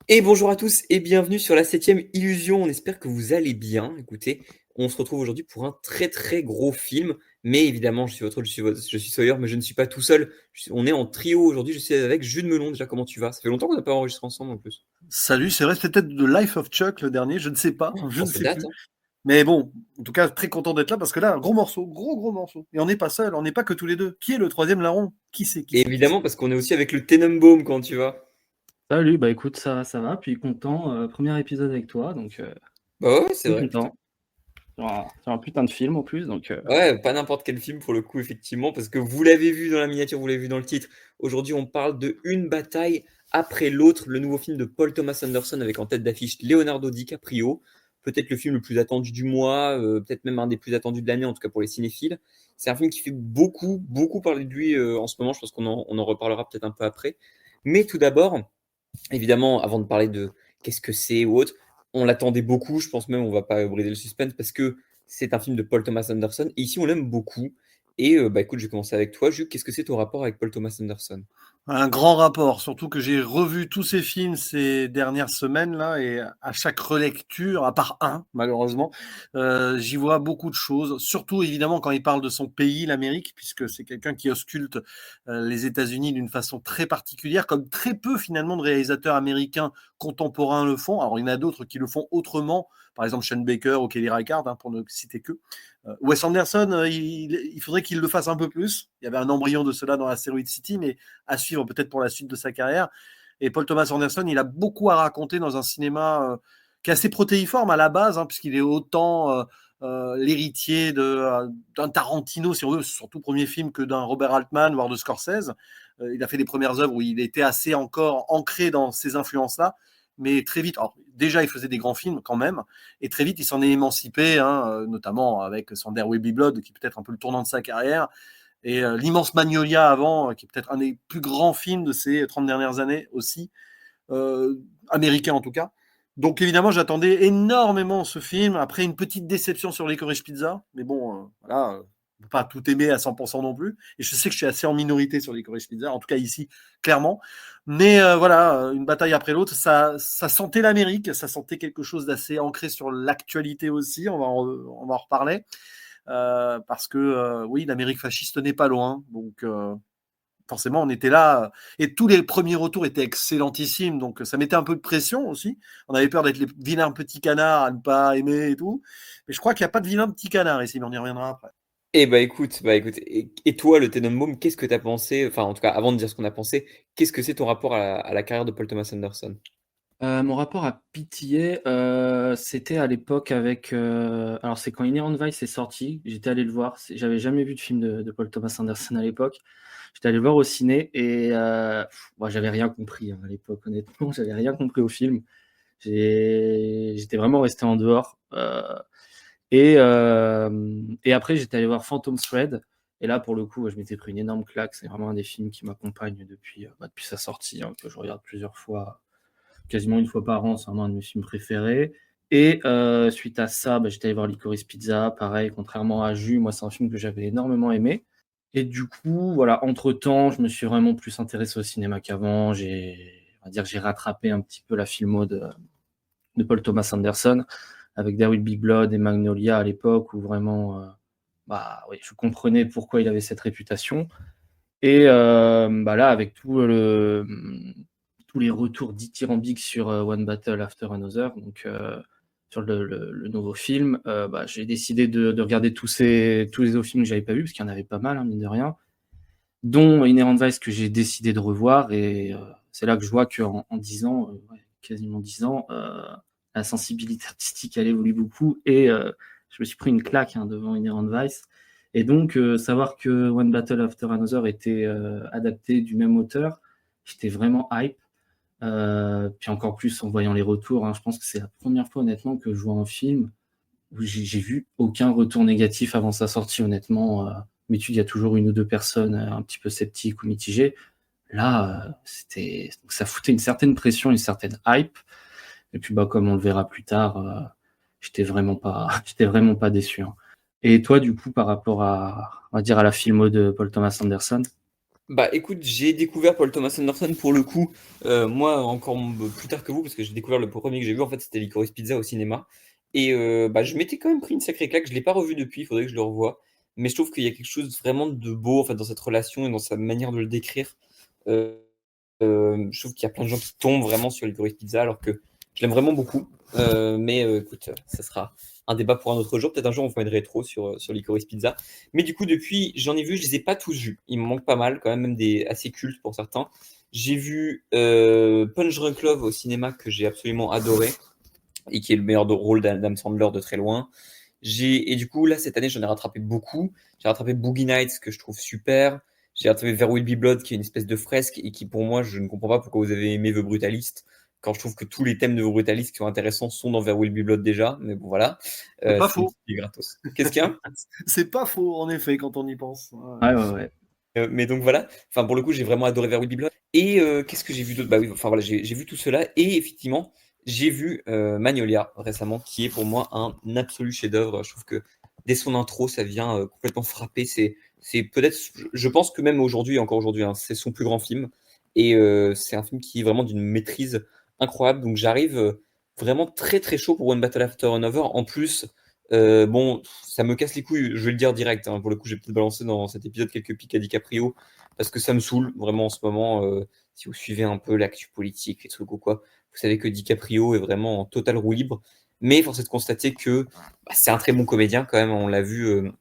Et bonjour à tous et bienvenue sur la septième illusion. On espère que vous allez bien. Écoutez, on se retrouve aujourd'hui pour un très très gros film. Mais évidemment, je suis Sawyer, mais je ne suis pas tout seul. On est en trio aujourd'hui. Je suis avec Jules Melon. Déjà, comment tu vas? Ça fait longtemps qu'on n'a pas enregistré ensemble en plus. Salut, c'est vrai, c'était peut-être The Life of Chuck le dernier, je ne sais pas, je Oh, ne ça sais date, plus. hein. Mais bon, en tout cas, très content d'être là parce que là, un gros morceau, gros morceau. Et on n'est pas seul, on n'est pas que tous les deux. Qui est le troisième larron? Qui c'est, qui Et c'est, qui c'est? évidemment, parce qu'on est aussi avec le Tenenbaum quand tu vas. Salut, bah écoute, ça va, puis content, premier épisode avec toi, donc Bah ouais, c'est très vrai, putain. content. Sur un putain de film en plus, donc Ouais, pas n'importe quel film pour le coup, effectivement, parce que vous l'avez vu dans la miniature, vous l'avez vu dans le titre. Aujourd'hui, on parle de Une bataille après l'autre, le nouveau film de Paul Thomas Anderson avec en tête d'affiche Leonardo DiCaprio. Peut-être le film le plus attendu du mois, peut-être même un des plus attendus de l'année, en tout cas pour les cinéphiles. C'est un film qui fait beaucoup parler de lui en ce moment. Je pense qu'on en reparlera peut-être un peu après. Mais tout d'abord, évidemment, avant de parler de qu'est-ce que c'est ou autre, on l'attendait beaucoup. Je pense même on va pas briser le suspense parce que c'est un film de Paul Thomas Anderson. Et ici, on l'aime beaucoup. Et bah écoute, je vais commencer avec toi. Jules, qu'est-ce que c'est ton rapport avec Paul Thomas Anderson? Un grand rapport, surtout que j'ai revu tous ces films ces dernières semaines là, et à chaque relecture, à part un malheureusement, j'y vois beaucoup de choses. Surtout évidemment quand il parle de son pays, l'Amérique, puisque c'est quelqu'un qui ausculte les États-Unis d'une façon très particulière, comme très peu finalement de réalisateurs américains contemporains le font. Alors il y en a d'autres qui le font autrement, par exemple Sean Baker ou Kelly Reichardt, hein, pour ne citer que. Wes Anderson, il faudrait qu'il le fasse un peu plus. Il y avait un embryon de cela dans Asteroid City, mais à suivre peut-être pour la suite de sa carrière. Et Paul Thomas Anderson, il a beaucoup à raconter dans un cinéma qui est assez protéiforme à la base, hein, puisqu'il est autant l'héritier d'un Tarantino, si on veut, son tout premier film, que d'un Robert Altman, voire de Scorsese. Il a fait des premières œuvres où il était assez encore ancré dans ces influences-là, mais très vite, alors, déjà il faisait des grands films quand même, et très vite il s'en est émancipé, hein, notamment avec son There Will Be Blood, qui est peut-être un peu le tournant de sa carrière, et l'immense Magnolia avant, qui est peut-être un des plus grands films de ces 30 dernières années aussi, américain en tout cas. Donc évidemment, j'attendais énormément ce film. Après, une petite déception sur Licorice Pizza, mais bon, voilà, on peut pas tout aimer à 100% non plus. Et je sais que je suis assez en minorité sur Licorice Pizza, en tout cas ici, clairement. Mais voilà, une bataille après l'autre, ça sentait l'Amérique, ça sentait quelque chose d'assez ancré sur l'actualité aussi. On va en reparler. Parce que oui, l'Amérique fasciste n'est pas loin. Donc forcément, on était là. Et tous les premiers retours étaient excellentissimes. Donc ça mettait un peu de pression aussi. On avait peur d'être les vilains petits canards à ne pas aimer et tout. Mais je crois qu'il n'y a pas de vilains petits canards ici, mais on y reviendra après. Et bah écoute, et toi, le Tenenbaum, qu'est-ce que tu as pensé? Enfin, en tout cas, avant de dire ce qu'on a pensé, qu'est-ce que c'est ton rapport à la carrière de Paul Thomas Anderson? mon rapport à PTA, c'était à l'époque avec, alors c'est quand Inherent Vice est sorti, j'étais allé le voir, j'avais jamais vu de film de Paul Thomas Anderson à l'époque. J'étais allé le voir au ciné et moi j'avais rien compris, hein, à l'époque honnêtement, j'avais rien compris au film. J'étais vraiment resté en dehors, et après, j'étais allé voir Phantom Thread. Et là, pour le coup, je m'étais pris une énorme claque. C'est vraiment un des films qui m'accompagne depuis sa sortie, hein, que je regarde plusieurs fois, quasiment une fois par an. C'est vraiment un de mes films préférés. Et suite à ça, j'étais allé voir Licorice Pizza. Pareil, contrairement à Jus, moi, c'est un film que j'avais énormément aimé. Et du coup, voilà, entre-temps, je me suis vraiment plus intéressé au cinéma qu'avant. On va dire, j'ai rattrapé un petit peu la filmo de Paul Thomas Anderson avec There Will Be Blood et Magnolia à l'époque où vraiment, oui, je comprenais pourquoi il avait cette réputation. Et là, avec tous les retours dithyrambiques sur One Battle After Another, donc sur le nouveau film, j'ai décidé de regarder tous les autres films que j'avais pas vus, parce qu'il y en avait pas mal, hein, mine de rien, dont Inherent Vice que j'ai décidé de revoir. Et c'est là que je vois qu'en 10 ans, ouais, quasiment 10 ans, la sensibilité artistique elle évolue beaucoup. Et je me suis pris une claque, hein, devant Inherent Vice. Et donc savoir que One Battle After Another était adapté du même auteur, j'étais vraiment hype. Puis encore plus en voyant les retours, hein. Je pense que c'est la première fois honnêtement que je vois un film où j'ai vu aucun retour négatif avant sa sortie, honnêtement. D'habitude, il y a toujours une ou deux personnes un petit peu sceptiques ou mitigées. Là, ça foutait une certaine pression, une certaine hype. Et puis, comme on le verra plus tard, j'étais vraiment pas déçu, hein. Et toi, du coup, par rapport à, on va dire, à la filmo de Paul Thomas Anderson? Bah écoute, j'ai découvert Paul Thomas Anderson pour le coup, moi encore plus tard que vous, parce que j'ai découvert le premier que j'ai vu, en fait, c'était Licorice Pizza au cinéma. Et bah, je m'étais quand même pris une sacrée claque, je l'ai pas revu depuis, il faudrait que je le revoie. Mais je trouve qu'il y a quelque chose vraiment de beau en fait, dans cette relation et dans sa manière de le décrire. Euh, je trouve qu'il y a plein de gens qui tombent vraiment sur Licorice Pizza, alors que je l'aime vraiment beaucoup. Mais écoute, ça sera un débat pour un autre jour. Peut-être un jour on fera une rétro sur Licorice Pizza. Mais du coup, depuis, j'en ai vu, je les ai pas tous vus. Il me manque pas mal, quand même des assez cultes pour certains. J'ai vu Punch Drunk Love au cinéma que j'ai absolument adoré et qui est le meilleur rôle d'Adam Sandler de très loin. Et du coup, là, cette année, j'en ai rattrapé beaucoup. J'ai rattrapé Boogie Nights, que je trouve super. J'ai rattrapé There Will Be Blood, qui est une espèce de fresque et qui, pour moi, je ne comprends pas pourquoi vous avez aimé The Brutalist, quand je trouve que tous les thèmes de The Brutalist qui sont intéressants sont dans There Will Be Blood déjà. Mais bon, voilà. C'est pas C'est une faux. petite gratos. Qu'est-ce qu'il y a? C'est pas faux, en effet, quand on y pense. Ouais. Mais donc voilà, enfin pour le coup j'ai vraiment adoré Vers Will Be Blood. Et qu'est-ce que j'ai vu d'autre? Bah oui, enfin voilà, j'ai vu tout cela. Et effectivement, j'ai vu Magnolia récemment, qui est pour moi un absolu chef-d'œuvre. Je trouve que dès son intro, ça vient complètement frapper. C'est peut-être, je pense que même aujourd'hui, encore aujourd'hui, hein, c'est son plus grand film. Et c'est un film qui est vraiment d'une maîtrise incroyable. Donc j'arrive vraiment très très chaud pour One Battle After Another. En plus, bon, ça me casse les couilles, je vais le dire direct, hein. Pour le coup, j'ai peut-être balancé dans cet épisode quelques pics à DiCaprio parce que ça me saoule vraiment en ce moment. Si vous suivez un peu l'actu politique, les trucs ou quoi, vous savez que DiCaprio est vraiment en total roue libre. Mais force est de constater que bah, c'est un très bon comédien quand même. On l'a vu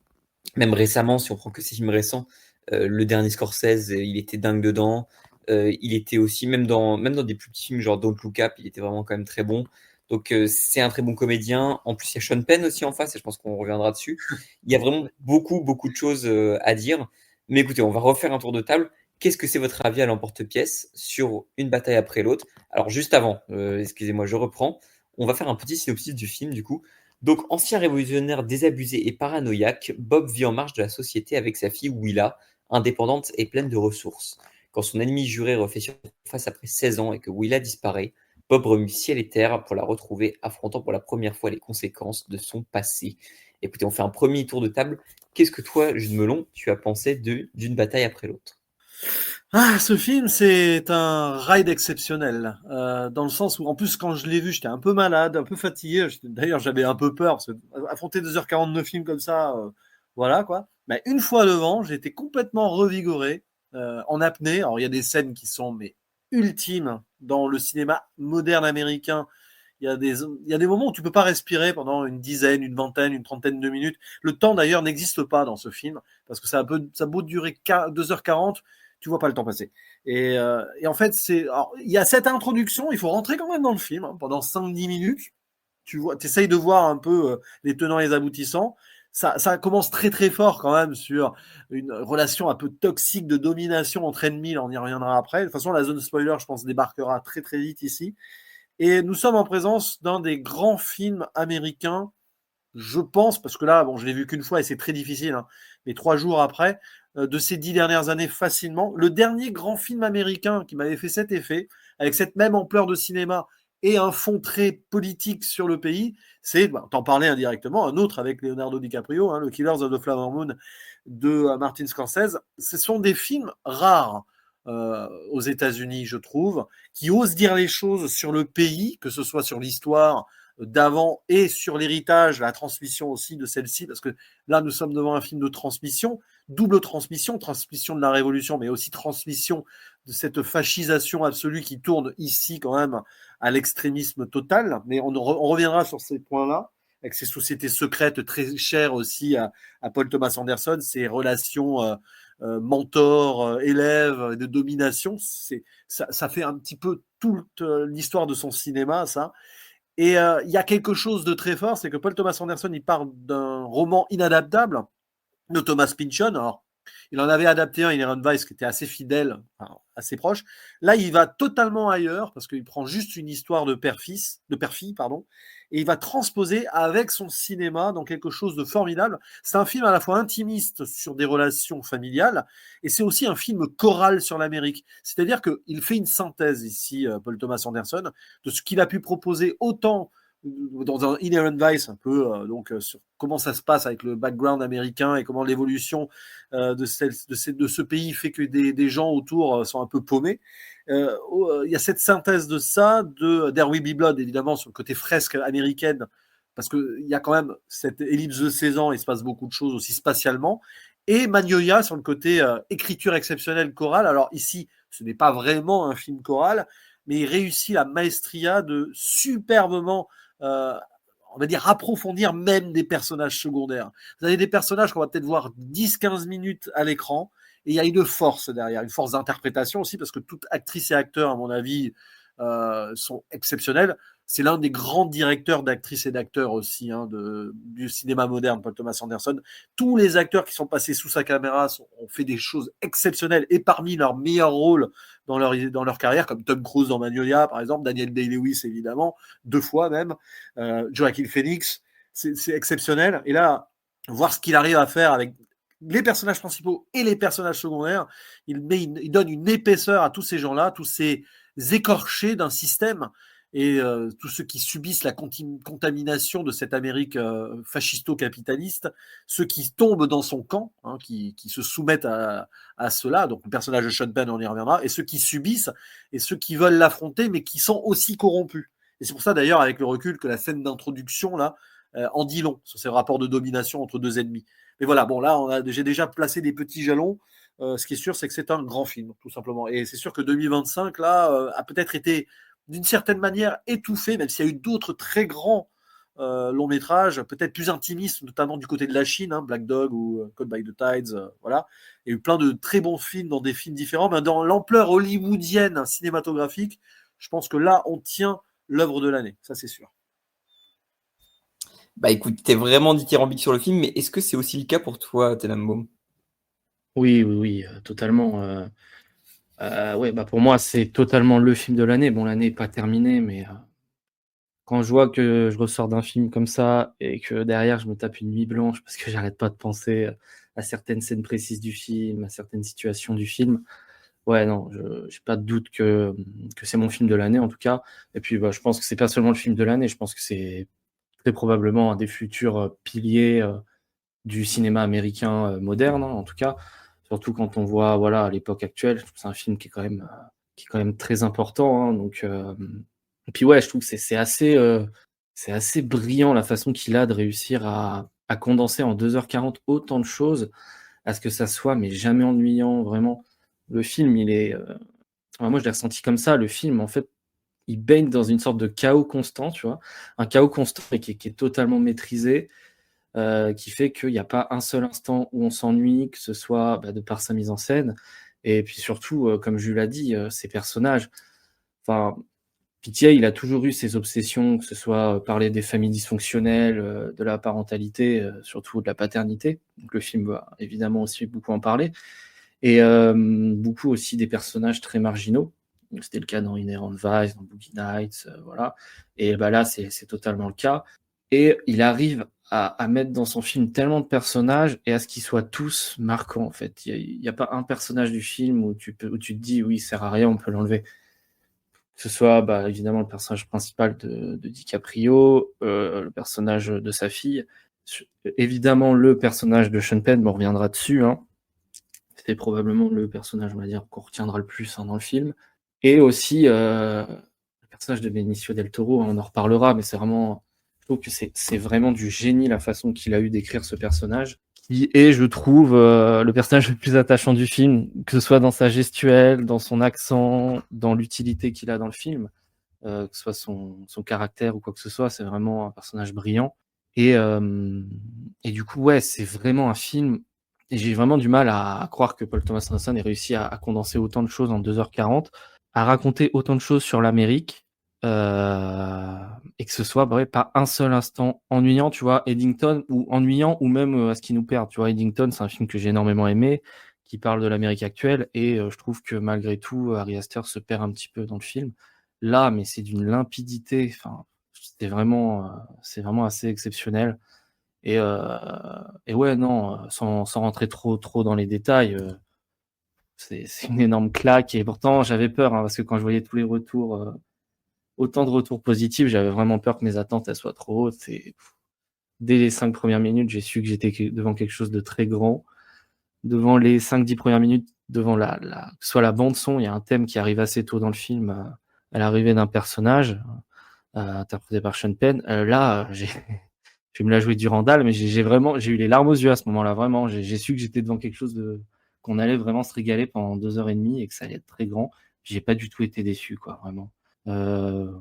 même récemment, si on prend que ces films récents. Le dernier Scorsese, il était dingue dedans. Il était aussi, même dans des plus petits films genre Don't Look Up, il était vraiment quand même très bon. Donc c'est un très bon comédien. En plus, il y a Sean Penn aussi en face, et je pense qu'on reviendra dessus. Il y a vraiment beaucoup, beaucoup de choses à dire. Mais écoutez, on va refaire un tour de table. Qu'est-ce que c'est votre avis à l'emporte-pièce sur une bataille après l'autre? Alors juste avant, excusez-moi, je reprends. On va faire un petit synopsis du film du coup. Donc, ancien révolutionnaire désabusé et paranoïaque, Bob vit en marge de la société avec sa fille Willa, indépendante et pleine de ressources. Quand son ennemi juré refait surface après 16 ans et que Willa disparaît, Bob remue ciel et terre pour la retrouver, affrontant pour la première fois les conséquences de son passé. Écoutez, on fait un premier tour de table. Qu'est-ce que toi, Jude Melon, tu as pensé d'une bataille après l'autre? Ah, ce film, c'est un ride exceptionnel, dans le sens où, en plus, quand je l'ai vu, j'étais un peu malade, un peu fatigué. D'ailleurs, j'avais un peu peur, parce que affronter 2h40 de film comme ça, voilà quoi. Mais une fois devant, j'ai été complètement revigoré, en apnée. Alors, il y a des scènes qui sont mais ultimes dans le cinéma moderne américain. Il y a des moments où tu peux pas respirer pendant une dizaine, une vingtaine, une trentaine de minutes. Le temps d'ailleurs n'existe pas dans ce film parce que ça a beau durer 2h40, tu vois pas le temps passer. Et en fait, il y a cette introduction, il faut rentrer quand même dans le film hein, pendant 5-10 minutes. Tu vois, essayes de voir un peu les tenants et les aboutissants. Ça commence très très fort quand même sur une relation un peu toxique de domination entre ennemis. Là, on y reviendra après. De toute façon, la zone spoiler, je pense, débarquera très très vite ici. Et nous sommes en présence d'un des grands films américains, je pense, parce que là, bon, je l'ai vu qu'une fois et c'est très difficile, hein, mais 3 jours après, de ces 10 dernières années facilement, le dernier grand film américain qui m'avait fait cet effet, avec cette même ampleur de cinéma et un fond très politique sur le pays, c'est, bah, t'en parlais indirectement, un autre avec Leonardo DiCaprio, hein, le Killers of the Flower Moon de Martin Scorsese. Ce sont des films rares aux États-Unis, je trouve, qui osent dire les choses sur le pays, que ce soit sur l'histoire d'avant et sur l'héritage, la transmission aussi de celle-ci, parce que là, nous sommes devant un film de transmission, double transmission, transmission de la Révolution, mais aussi transmission de cette fascisation absolue qui tourne ici quand même à l'extrémisme total. Mais on reviendra sur ces points-là, avec ces sociétés secrètes très chères aussi à Paul Thomas Anderson, ces relations mentor-élève, de domination. Ça fait un petit peu toute l'histoire de son cinéma, ça. Et il y a quelque chose de très fort, c'est que Paul Thomas Anderson, il parle d'un roman inadaptable de Thomas Pynchon. Alors, il en avait adapté un, Inherent Vice, qui était assez fidèle, enfin, assez proche. Là, il va totalement ailleurs, parce qu'il prend juste une histoire de père-fille, pardon, et il va transposer avec son cinéma dans quelque chose de formidable. C'est un film à la fois intimiste sur des relations familiales, et c'est aussi un film choral sur l'Amérique. C'est-à-dire qu'il fait une synthèse ici, Paul Thomas Anderson, de ce qu'il a pu proposer autant dans un Inherent Vice un peu, sur comment ça se passe avec le background américain et comment l'évolution de ce pays fait que des gens autour sont un peu paumés. Il y a cette synthèse de ça, de There Will Be Blood, évidemment, sur le côté fresque américaine, parce qu'il y a quand même cette ellipse de 16 ans, il se passe beaucoup de choses aussi spatialement, et Magnolia sur le côté écriture exceptionnelle chorale. Alors ici, ce n'est pas vraiment un film choral, mais il réussit la maestria de superbement, on va dire, approfondir même des personnages secondaires. Vous avez des personnages qu'on va peut-être voir 10-15 minutes à l'écran, et il y a une force derrière, une force d'interprétation aussi, parce que toute actrice et acteur, à mon avis, sont exceptionnels. C'est l'un des grands directeurs d'actrices et d'acteurs aussi du cinéma moderne, Paul Thomas Anderson. Tous les acteurs qui sont passés sous sa caméra ont fait des choses exceptionnelles et parmi leurs meilleurs rôles dans leur carrière, comme Tom Cruise dans Magnolia, par exemple, Daniel Day-Lewis, évidemment, 2 fois même, Joaquin Phoenix, c'est exceptionnel. Et là, voir ce qu'il arrive à faire avec les personnages principaux et les personnages secondaires, il donne une épaisseur à tous ces gens-là, tous ces écorchés d'un système et tous ceux qui subissent la contamination de cette Amérique fascisto-capitaliste, ceux qui tombent dans son camp, qui se soumettent à cela, donc le personnage de Sean Penn, on y reviendra, et ceux qui subissent, et ceux qui veulent l'affronter, mais qui sont aussi corrompus. Et c'est pour ça d'ailleurs, avec le recul, que la scène d'introduction, là, en dit long, sur ces rapports de domination entre deux ennemis. Mais voilà, bon là, j'ai déjà placé des petits jalons. Ce qui est sûr, c'est que c'est un grand film, tout simplement. Et c'est sûr que 2025, là, a peut-être été d'une certaine manière étouffé, même s'il y a eu d'autres très grands longs métrages, peut-être plus intimistes, notamment du côté de la Chine, Black Dog ou Caught by the Tides, voilà. Il y a eu plein de très bons films dans des films différents, mais dans l'ampleur hollywoodienne cinématographique, je pense que là, on tient l'œuvre de l'année, ça c'est sûr. Bah écoute, t'es vraiment dithyrambique sur le film, mais est-ce que c'est aussi le cas pour toi, Tenenbaum? Oui, totalement. Ouais, bah pour moi, c'est totalement le film de l'année. Bon, l'année n'est pas terminée, mais quand je vois que je ressors d'un film comme ça et que derrière, je me tape une nuit blanche parce que j'arrête pas de penser à certaines scènes précises du film, à certaines situations du film, ouais, non, j'ai pas de doute que c'est mon film de l'année, en tout cas. Et puis, bah, je pense que c'est pas seulement le film de l'année, je pense que c'est très probablement un des futurs piliers du cinéma américain moderne, en tout cas. Surtout quand on voit, voilà, à l'époque actuelle, je trouve que c'est un film qui est quand même très important, donc et puis ouais, je trouve que c'est assez brillant la façon qu'il a de réussir à condenser en 2h40 autant de choses, à ce que ça soit mais jamais ennuyant, vraiment. Le film, il est, enfin, moi je l'ai ressenti comme ça, le film, en fait, il baigne dans une sorte de chaos constant, tu vois? Un chaos constant mais qui est totalement maîtrisé, qui fait qu'il y a pas un seul instant où on s'ennuie, que ce soit, bah, de par sa mise en scène et puis surtout, comme Jules l'a dit, ses personnages. Enfin, PTA, il a toujours eu ses obsessions, que ce soit, parler des familles dysfonctionnelles, de la parentalité, surtout de la paternité. Donc le film va évidemment aussi beaucoup en parler et beaucoup aussi des personnages très marginaux. Donc c'était le cas dans Inherent Vice, dans Boogie Nights, voilà et bah, là, c'est totalement le cas et il arrive à mettre dans son film tellement de personnages et à ce qu'ils soient tous marquants, en fait. Il y a pas un personnage du film où tu te dis: «Oui, il sert à rien, on peut l'enlever». Que ce soit, bah, évidemment le personnage principal de DiCaprio, le personnage de sa fille, évidemment le personnage de Sean Penn, mais on reviendra dessus, c'est probablement le personnage, on va dire, qu'on retiendra le plus, dans le film et aussi, le personnage de Benicio del Toro, on en reparlera, mais c'est vraiment je trouve que c'est vraiment du génie la façon qu'il a eu d'écrire ce personnage, qui est, je trouve, le personnage le plus attachant du film, que ce soit dans sa gestuelle, dans son accent, dans l'utilité qu'il a dans le film, que ce soit son caractère ou quoi que ce soit, c'est vraiment un personnage brillant et du coup, ouais, c'est vraiment un film et j'ai vraiment du mal à croire que Paul Thomas Anderson ait réussi à condenser autant de choses en 2h40, à raconter autant de choses sur l'Amérique, et que ce soit, bah, ouais, pas un seul instant ennuyant, tu vois? Eddington ou ennuyant ou même, à ce qui nous perd, tu vois? Eddington, c'est un film que j'ai énormément aimé, qui parle de l'Amérique actuelle et je trouve que malgré tout, Ari Aster se perd un petit peu dans le film. Là, mais c'est d'une limpidité, enfin, c'est vraiment assez exceptionnel et ouais, non, sans rentrer trop dans les détails, c'est une énorme claque et pourtant j'avais peur, parce que quand je voyais tous les retours, autant de retours positifs. J'avais vraiment peur que mes attentes elles soient trop hautes. Et dès les 5 premières minutes, j'ai su que j'étais devant quelque chose de très grand. Devant les 5-10 premières minutes, devant soit la bande son, il y a un thème qui arrive assez tôt dans le film, à l'arrivée d'un personnage interprété par Sean Penn. Là, je vais me la jouer du Randall, mais j'ai eu les larmes aux yeux à ce moment-là. Vraiment, j'ai su que j'étais devant quelque chose qu'on allait vraiment se régaler pendant 2h30 et que ça allait être très grand. J'ai pas du tout été déçu, quoi, vraiment.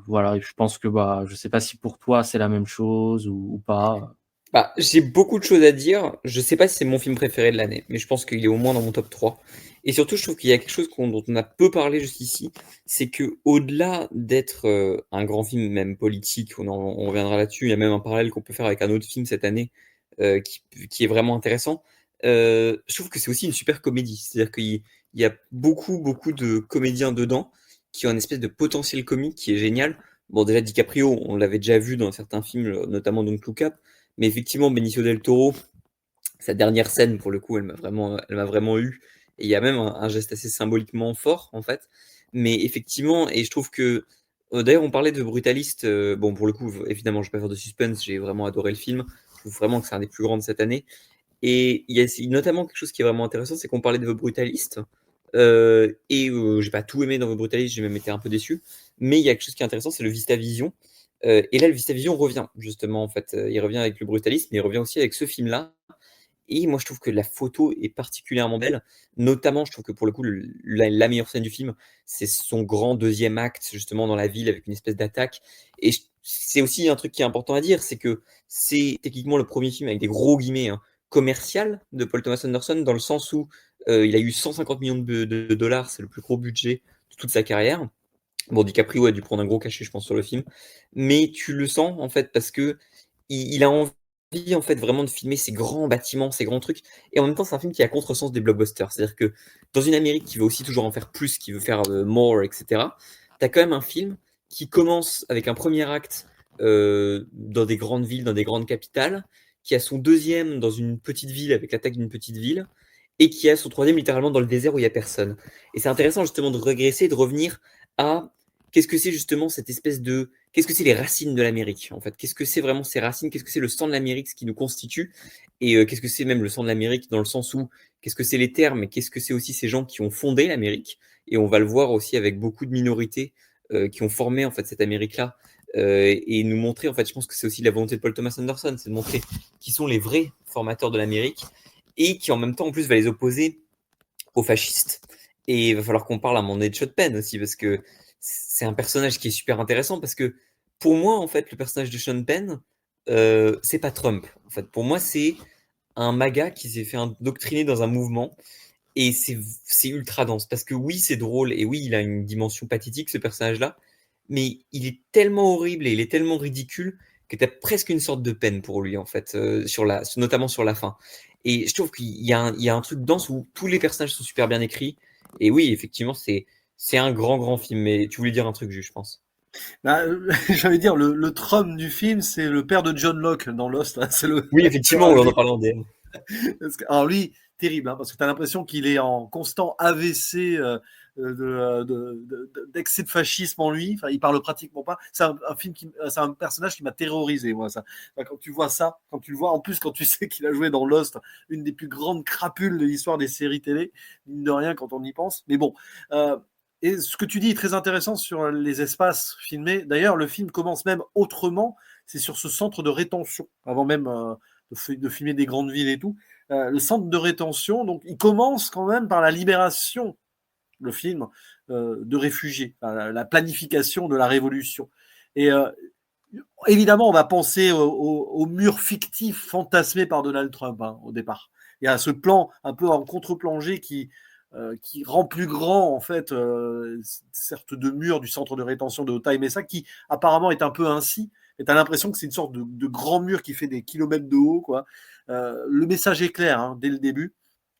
Voilà, et je pense que je sais pas si pour toi c'est la même chose ou pas. Bah, j'ai beaucoup de choses à dire. Je sais pas si c'est mon film préféré de l'année, mais je pense qu'il est au moins dans mon top 3. Et surtout, je trouve qu'il y a quelque chose dont on a peu parlé jusqu'ici, c'est que au-delà d'être un grand film, même politique, on reviendra là-dessus, il y a même un parallèle qu'on peut faire avec un autre film cette année qui est vraiment intéressant. Je trouve que c'est aussi une super comédie. C'est-à-dire qu'il y a beaucoup, beaucoup de comédiens dedans qui ont une espèce de potentiel comique qui est génial. Bon, déjà, DiCaprio, on l'avait déjà vu dans certains films, notamment Don't Look Up. Mais effectivement, Benicio del Toro, sa dernière scène, pour le coup, elle m'a vraiment eu. Et il y a même un geste assez symboliquement fort, en fait. Mais effectivement, et je trouve que, d'ailleurs, on parlait de Brutaliste. Bon, pour le coup, évidemment, je vais pas faire de suspense. J'ai vraiment adoré le film. Je trouve vraiment que c'est un des plus grands de cette année. Et il y a notamment quelque chose qui est vraiment intéressant, c'est qu'on parlait de The Brutalist. J'ai pas tout aimé dans The Brutalist, j'ai même été un peu déçu. Mais il y a quelque chose qui est intéressant, c'est le VistaVision. Et là, le VistaVision revient, justement, en fait. Il revient avec le Brutalist, mais il revient aussi avec ce film-là. Et moi, je trouve que la photo est particulièrement belle. Notamment, je trouve que pour le coup, la meilleure scène du film, c'est son grand deuxième acte, justement, dans la ville, avec une espèce d'attaque. Et c'est aussi un truc qui est important à dire, c'est que c'est techniquement le premier film, avec des gros guillemets, hein, commercial de Paul Thomas Anderson, dans le sens où il a eu 150 millions de dollars, c'est le plus gros budget de toute sa carrière. Bon, DiCaprio a dû prendre un gros cachet, je pense, sur le film. Mais tu le sens, en fait, parce que il a envie, en fait, vraiment de filmer ces grands bâtiments, ces grands trucs. Et en même temps, c'est un film qui a contresens des blockbusters. C'est-à-dire que dans une Amérique qui veut aussi toujours en faire plus, qui veut faire more, etc., t'as quand même un film qui commence avec un premier acte dans des grandes villes, dans des grandes capitales, qui a son deuxième dans une petite ville avec l'attaque d'une petite ville, et qui a son troisième littéralement dans le désert où il n'y a personne. Et c'est intéressant justement de régresser, de revenir à qu'est-ce que c'est justement cette espèce de... Qu'est-ce que c'est les racines de l'Amérique, en fait? Qu'est-ce que c'est vraiment ces racines? Qu'est-ce que c'est le sang de l'Amérique, ce qui nous constitue? Et qu'est-ce que c'est même le sang de l'Amérique dans le sens où, qu'est-ce que c'est les termes, mais qu'est-ce que c'est aussi ces gens qui ont fondé l'Amérique? Et on va le voir aussi avec beaucoup de minorités qui ont formé en fait cette Amérique-là. Et nous montrer, en fait, je pense que c'est aussi la volonté de Paul Thomas Anderson, c'est de montrer qui sont les vrais formateurs de l'Amérique et qui en même temps, en plus, va les opposer aux fascistes. Et il va falloir qu'on parle à un moment donné de Sean Penn aussi, parce que c'est un personnage qui est super intéressant, parce que pour moi, en fait, le personnage de Sean Penn, c'est pas Trump. En fait, pour moi, c'est un MAGA qui s'est fait indoctriner dans un mouvement, et c'est ultra dense, parce que oui, c'est drôle, et oui, il a une dimension pathétique, ce personnage-là, mais il est tellement horrible et il est tellement ridicule que tu as presque une sorte de peine pour lui, en fait, notamment sur la fin. Et je trouve il y a un truc dense où tous les personnages sont super bien écrits. Et oui, effectivement, c'est un grand, grand film. Mais tu voulais dire un truc, je pense. J'allais dire, le Trump du film, c'est le père de John Locke dans Lost, hein. C'est le Oui, l'acteur effectivement, on en avec. parle en DM. Alors lui, terrible, hein, parce que tu as l'impression qu'il est en constant AVC d'excès de fascisme en lui. Enfin, il parle pratiquement pas. C'est un personnage qui m'a terrorisé, moi. Ça. Enfin, quand tu vois ça, quand tu le vois, en plus quand tu sais qu'il a joué dans Lost, une des plus grandes crapules de l'histoire des séries télé, mine de rien quand on y pense. Mais bon. Et ce que tu dis est très intéressant sur les espaces filmés. D'ailleurs, le film commence même autrement. C'est sur ce centre de rétention, avant même de filmer des grandes villes et tout. Le centre de rétention, donc il commence quand même par la libération, le film, de réfugiés, la planification de la révolution. Et évidemment, on va penser au mur fictif fantasmé par Donald Trump, hein, au départ. Il y a ce plan un peu en contre-plongée qui rend plus grand, en fait, certes de mur du centre de rétention de Otay Mesa, qui apparemment est un peu ainsi. Et tu as l'impression que c'est une sorte de grand mur qui fait des kilomètres de haut, quoi. Le message est clair, hein, dès le début.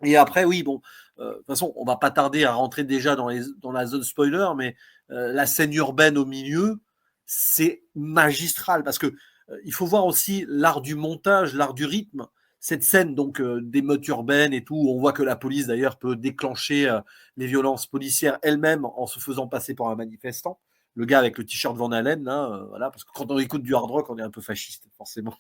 Et après, oui, bon, de toute façon, on va pas tarder à rentrer déjà dans la zone spoiler, mais la scène urbaine au milieu, c'est magistral parce que il faut voir aussi l'art du montage, l'art du rythme. Cette scène donc d'émeute urbaine et tout, on voit que la police d'ailleurs peut déclencher les violences policières elle-même en se faisant passer pour un manifestant. le gars avec le t-shirt Van Halen, là, voilà, parce que quand on écoute du hard rock, on est un peu fasciste, forcément.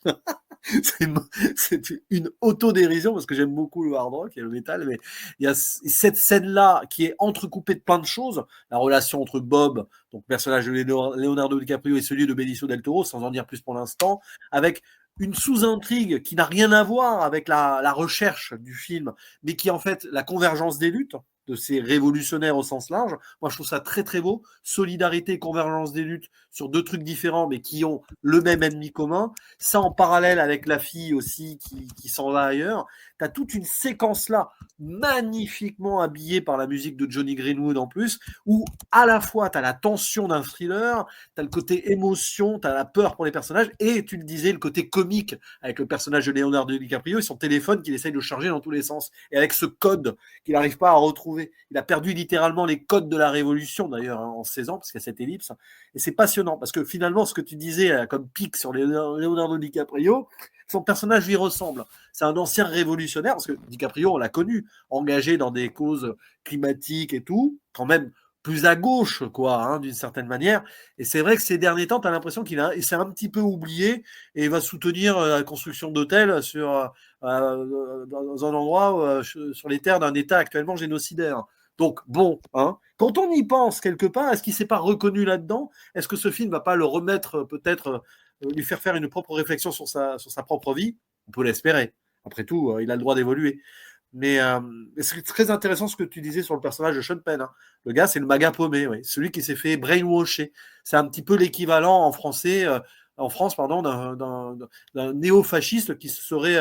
C'est une autodérision parce que j'aime beaucoup le hard rock et le métal, mais il y a cette scène-là qui est entrecoupée de plein de choses. La relation entre Bob, donc personnage de Leonardo DiCaprio, et celui de Benicio del Toro, sans en dire plus pour l'instant, avec une sous-intrigue qui n'a rien à voir avec la recherche du film, mais qui est en fait la convergence des luttes de ces révolutionnaires au sens large. Moi, je trouve ça très très beau. Solidarité et convergence des luttes sur deux trucs différents, mais qui ont le même ennemi commun. Ça en parallèle avec la fille aussi qui s'en va ailleurs. Tu as toute une séquence là, magnifiquement habillée par la musique de Johnny Greenwood en plus, où à la fois tu as la tension d'un thriller, tu as le côté émotion, tu as la peur pour les personnages, et tu le disais, le côté comique avec le personnage de Leonardo DiCaprio et son téléphone qu'il essaye de charger dans tous les sens. Et avec ce code qu'il n'arrive pas à retrouver. Il a perdu littéralement les codes de la révolution, d'ailleurs, en 16 ans, parce qu'il y a cette ellipse. Et c'est passionnant, parce que finalement, ce que tu disais comme pic sur Leonardo DiCaprio, son personnage lui ressemble. C'est un ancien révolutionnaire, parce que DiCaprio, on l'a connu, engagé dans des causes climatiques et tout, quand même plus à gauche, quoi, hein, d'une certaine manière. Et c'est vrai que ces derniers temps, tu as l'impression qu'il s'est un petit peu oublié et il va soutenir la construction d'hôtels dans un endroit sur les terres d'un État actuellement génocidaire. Donc, bon, hein, quand on y pense quelque part, est-ce qu'il ne s'est pas reconnu là-dedans? Est-ce que ce film ne va pas le remettre, peut-être, lui faire une propre réflexion sur sa propre vie? On peut l'espérer. Après tout, il a le droit d'évoluer. Mais c'est très intéressant ce que tu disais sur le personnage de Sean Penn. Hein. Le gars, c'est le maga paumé, oui. Celui qui s'est fait brainwasher. C'est un petit peu l'équivalent en France, d'un néo-fasciste qui se serait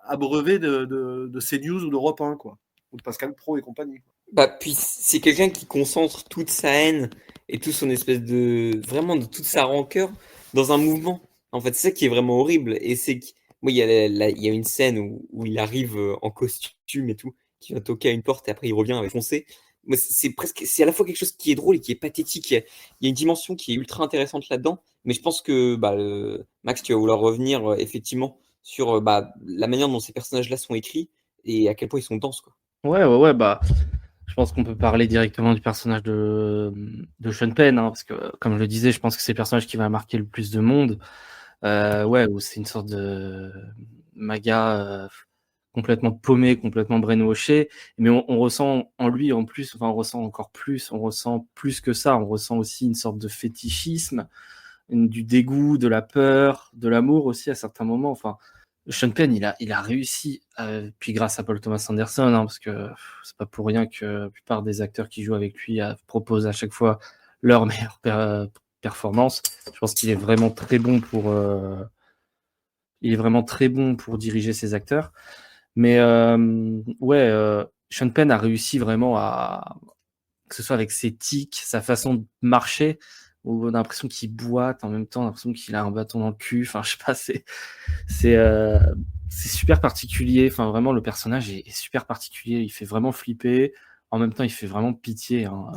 abreuvé de CNews ou d'Europe 1, quoi. Ou de Pascal Praud et compagnie. Bah, puis c'est quelqu'un qui concentre toute sa haine et tout son espèce de... Vraiment, de toute sa rancœur dans un mouvement. En fait, c'est ça qui est vraiment horrible. Et c'est que... Moi, il y a une scène où il arrive en costume et tout, qui vient toquer à une porte et après il revient avec foncé. Moi, c'est à la fois quelque chose qui est drôle et qui est pathétique. Il y a une dimension qui est ultra intéressante là-dedans. Mais je pense que bah, Max, tu vas vouloir revenir effectivement sur bah, la manière dont ces personnages-là sont écrits et à quel point ils sont denses, quoi. Ouais, bah, je pense qu'on peut parler directement du personnage de Sean Penn, hein, parce que, comme je le disais, je pense que c'est le personnage qui va marquer le plus de monde. Où c'est une sorte de maga complètement paumé, complètement brainwashé, mais on ressent en lui en plus, enfin on ressent encore plus, on ressent plus que ça, on ressent aussi une sorte de fétichisme, du dégoût, de la peur, de l'amour aussi à certains moments. Enfin, Sean Penn, il a réussi, puis grâce à Paul Thomas Anderson, hein, parce que c'est pas pour rien que la plupart des acteurs qui jouent avec lui proposent à chaque fois leur meilleure performance. Je pense qu'il est vraiment très bon pour diriger ses acteurs. Mais Sean Penn a réussi vraiment que ce soit avec ses tics, sa façon de marcher, où on a l'impression qu'il boite en même temps, on a l'impression qu'il a un bâton dans le cul. Enfin, je sais pas, c'est super particulier. Enfin, vraiment, le personnage est super particulier. Il fait vraiment flipper. En même temps, il fait vraiment pitié. Hein,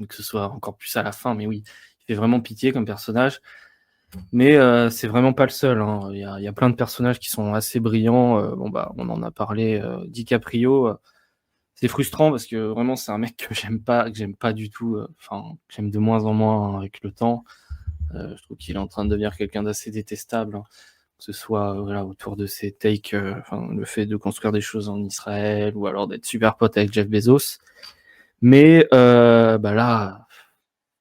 que ce soit encore plus à la fin, mais oui, il fait vraiment pitié comme personnage. Mais c'est vraiment pas le seul. Hein. Il y a plein de personnages qui sont assez brillants. Bon bah, on en a parlé. DiCaprio, c'est frustrant parce que vraiment c'est un mec que j'aime pas du tout. Enfin, j'aime de moins en moins avec le temps. Je trouve qu'il est en train de devenir quelqu'un d'assez détestable. Hein. Que ce soit voilà, autour de ses takes, le fait de construire des choses en Israël ou alors d'être super pote avec Jeff Bezos. Mais bah là,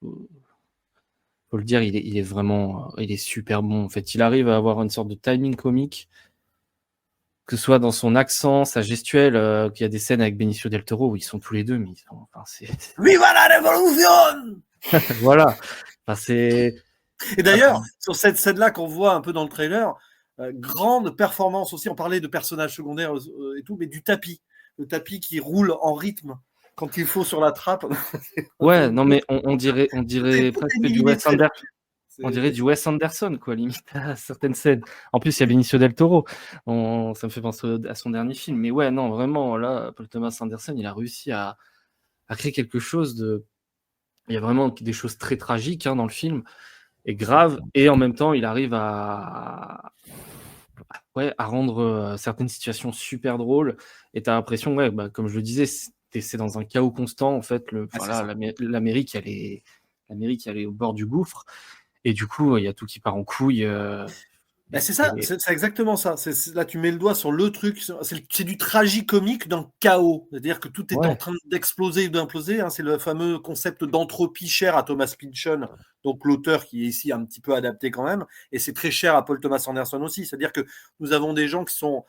faut le dire, il est super bon. En fait, il arrive à avoir une sorte de timing comique, que ce soit dans son accent, sa gestuelle, qu'il y a des scènes avec Benicio del Toro où ils sont tous les deux, mais Viva la révolution! Voilà. Enfin, Et d'ailleurs, sur cette scène-là qu'on voit un peu dans le trailer, grande performance aussi, on parlait de personnages secondaires et tout, mais du tapis. Le tapis qui roule en rythme quand il faut sur la trappe. Ouais, non, mais on dirait presque du Wes Anderson. On dirait du Wes Anderson, quoi, limite, à certaines scènes. En plus, il y a Benicio del Toro. Ça me fait penser à son dernier film. Mais ouais, non, vraiment, là, Paul Thomas Anderson, il a réussi à créer quelque chose de... Il y a vraiment des choses très tragiques hein, dans le film, et graves. Et en même temps, il arrive à rendre certaines situations super drôles. Et tu as l'impression, comme je le disais, c'est dans un chaos constant, en fait. L'Amérique, elle est l'Amérique elle est au bord du gouffre, et du coup, il y a tout qui part en couille. C'est ça, c'est exactement ça. Là, tu mets le doigt sur le truc. C'est du tragicomique dans le chaos. C'est-à-dire que tout est en train d'exploser et d'imploser. C'est le fameux concept d'entropie cher à Thomas Pynchon, donc l'auteur qui est ici un petit peu adapté quand même. Et c'est très cher à Paul Thomas Anderson aussi. C'est-à-dire que nous avons des gens qui sont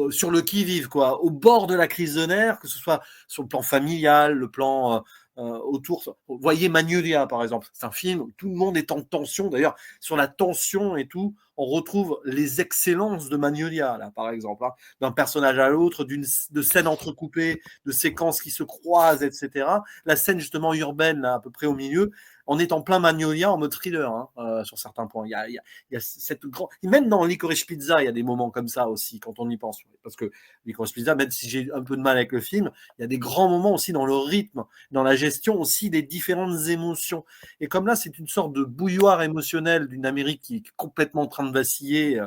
sur le qui-vive, quoi, au bord de la crise de nerfs, que ce soit sur le plan familial, le plan autour. Vous voyez Magnolia, par exemple. C'est un film où tout le monde est en tension. D'ailleurs, sur la tension et tout, on retrouve les excellences de Magnolia, là, par exemple, d'un personnage à l'autre, de scènes entrecoupées, de séquences qui se croisent, etc. La scène, justement, urbaine, là, à peu près au milieu, on est en plein Magnolia en mode thriller, sur certains points. Il y a cette grande... Même dans Licorice Pizza, il y a des moments comme ça aussi, quand on y pense. Parce que Licorice Pizza, même si j'ai un peu de mal avec le film, il y a des grands moments aussi dans le rythme, dans la gestion aussi des différentes émotions. Et comme là, c'est une sorte de bouilloire émotionnel d'une Amérique qui est complètement en train de vaciller,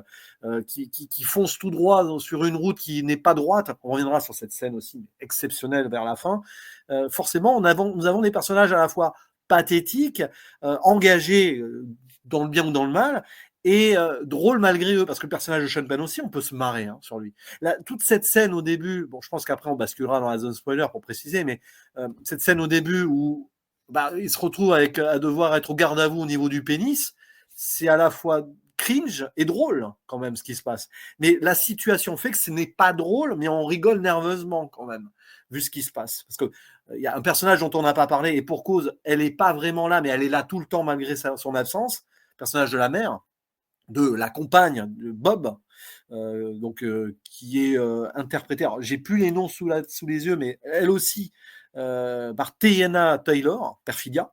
qui fonce tout droit sur une route qui n'est pas droite. On reviendra sur cette scène aussi exceptionnelle vers la fin. Forcément, nous avons des personnages à la fois pathétiques, engagés dans le bien ou dans le mal, et drôles malgré eux, parce que le personnage de Sean Penn aussi, on peut se marrer sur lui. Là, toute cette scène au début, bon, je pense qu'après on basculera dans la zone spoiler pour préciser, mais cette scène au début où il se retrouve à devoir être au garde à vous au niveau du pénis, c'est à la fois cringe et drôle quand même ce qui se passe. Mais la situation fait que ce n'est pas drôle, mais on rigole nerveusement quand même, vu ce qui se passe. Parce que il y a un personnage dont on n'a pas parlé, et pour cause, elle n'est pas vraiment là, mais elle est là tout le temps malgré son absence. Le personnage de la mère, de la compagne de Bob, qui est interprétée. Alors, j'ai plus les noms sous les yeux, mais elle aussi par Teyana Taylor, Perfidia.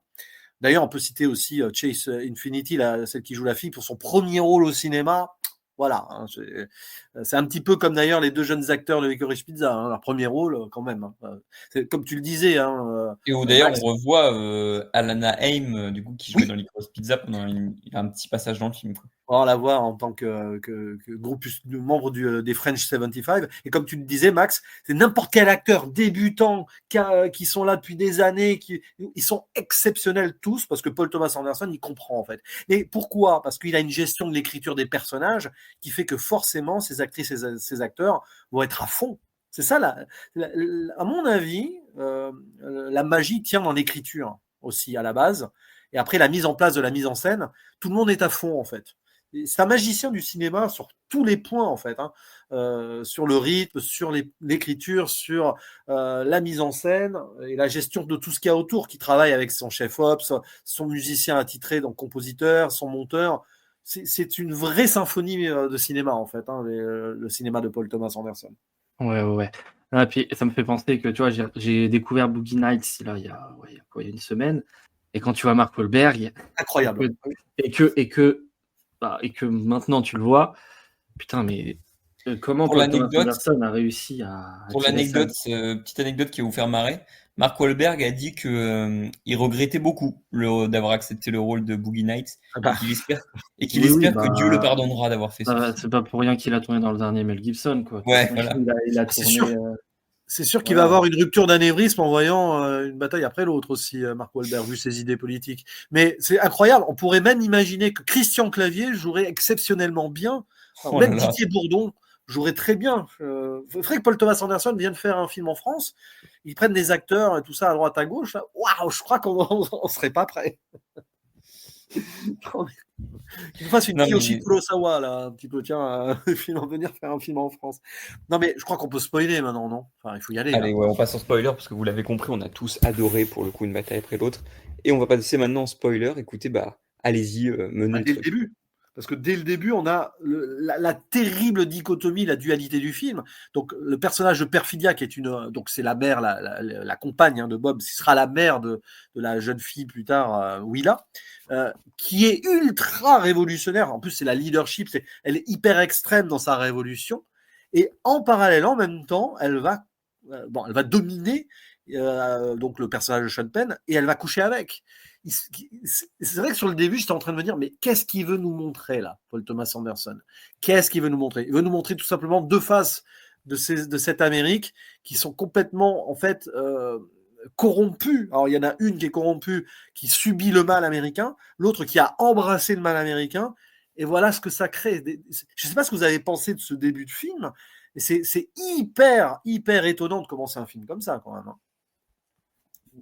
D'ailleurs, on peut citer aussi Chase Infinity, celle qui joue la fille, pour son premier rôle au cinéma. Voilà, c'est un petit peu comme d'ailleurs les deux jeunes acteurs de Licorice Pizza, leur premier rôle quand même. C'est, comme tu le disais. Et où d'ailleurs on revoit Alana Haim, du coup, qui jouait dans Licorice Pizza pendant il a un petit passage dans le film, quoi. On va la voir en tant que membre des French 75. Et comme tu le disais, Max, c'est n'importe quel acteur débutant qui sont là depuis des années, ils sont exceptionnels tous, parce que Paul Thomas Anderson, il comprend en fait. Et pourquoi ? Parce qu'il a une gestion de l'écriture des personnages qui fait que forcément, ces actrices et ces acteurs vont être à fond. C'est ça, à mon avis, la magie tient dans l'écriture aussi à la base. Et après, la mise en place de la mise en scène, tout le monde est à fond en fait. C'est un magicien du cinéma sur tous les points en fait, sur le rythme, sur l'écriture, sur la mise en scène et la gestion de tout ce qu'il y a autour, qui travaille avec son chef-op, son musicien attitré, donc compositeur, son monteur. C'est une vraie symphonie de cinéma en fait, le cinéma de Paul Thomas Anderson. Ouais. Ah, puis ça me fait penser que tu vois, j'ai découvert Boogie Nights il y a une semaine, et quand tu vois Mark Wahlberg, incroyable, et que maintenant tu le vois, putain, mais comment Paul Thomas Anderson a réussi à... Pour l'anecdote, petite anecdote qui va vous faire marrer, Mark Wahlberg a dit que il regrettait beaucoup d'avoir accepté le rôle de Boogie Nights, et qu'il espère que Dieu le pardonnera d'avoir fait ça. C'est pas pour rien qu'il a tourné dans le dernier Mel Gibson, quoi. Ouais, voilà. Il a tourné... C'est sûr qu'il va avoir une rupture d'anévrisme en voyant une bataille après l'autre aussi, Mark Wahlberg, vu ses idées politiques. Mais c'est incroyable. On pourrait même imaginer que Christian Clavier jouerait exceptionnellement bien. Même Didier Bourdon jouerait très bien. Il faudrait que Paul Thomas Anderson vienne faire un film en France. Ils prennent des acteurs et tout ça à droite à gauche. Waouh, je crois qu'on serait pas prêt. Qu'il nous fasse une Kiyoshi Kurosawa, là, un petit peu, tiens, venir faire un film en France. Non, mais je crois qu'on peut spoiler maintenant, non ? Enfin, il faut y aller. Allez, ouais, on passe en spoiler, parce que vous l'avez compris, on a tous adoré, pour le coup, une bataille après l'autre. Et on va passer maintenant en spoiler. Écoutez, allez-y, menez dès le début. Parce que dès le début, on a la terrible dichotomie, la dualité du film. Donc, le personnage de Perfidia, qui est donc c'est la mère, la compagne de Bob, ce sera la mère de la jeune fille plus tard, Willa, qui est ultra révolutionnaire. En plus, c'est la leadership, elle est hyper extrême dans sa révolution. Et en parallèle, en même temps, elle va dominer donc le personnage de Sean Penn, et elle va coucher avec. C'est vrai que sur le début, j'étais en train de me dire, mais qu'est-ce qu'il veut nous montrer là, Paul Thomas Anderson ? Qu'est-ce qu'il veut nous montrer ? Il veut nous montrer tout simplement deux faces de cette Amérique qui sont complètement, en fait, corrompue. Alors, il y en a une qui est corrompue, qui subit le mal américain, l'autre qui a embrassé le mal américain. Et voilà ce que ça crée. Je ne sais pas ce que vous avez pensé de ce début de film, mais c'est hyper, hyper étonnant de commencer un film comme ça, quand même.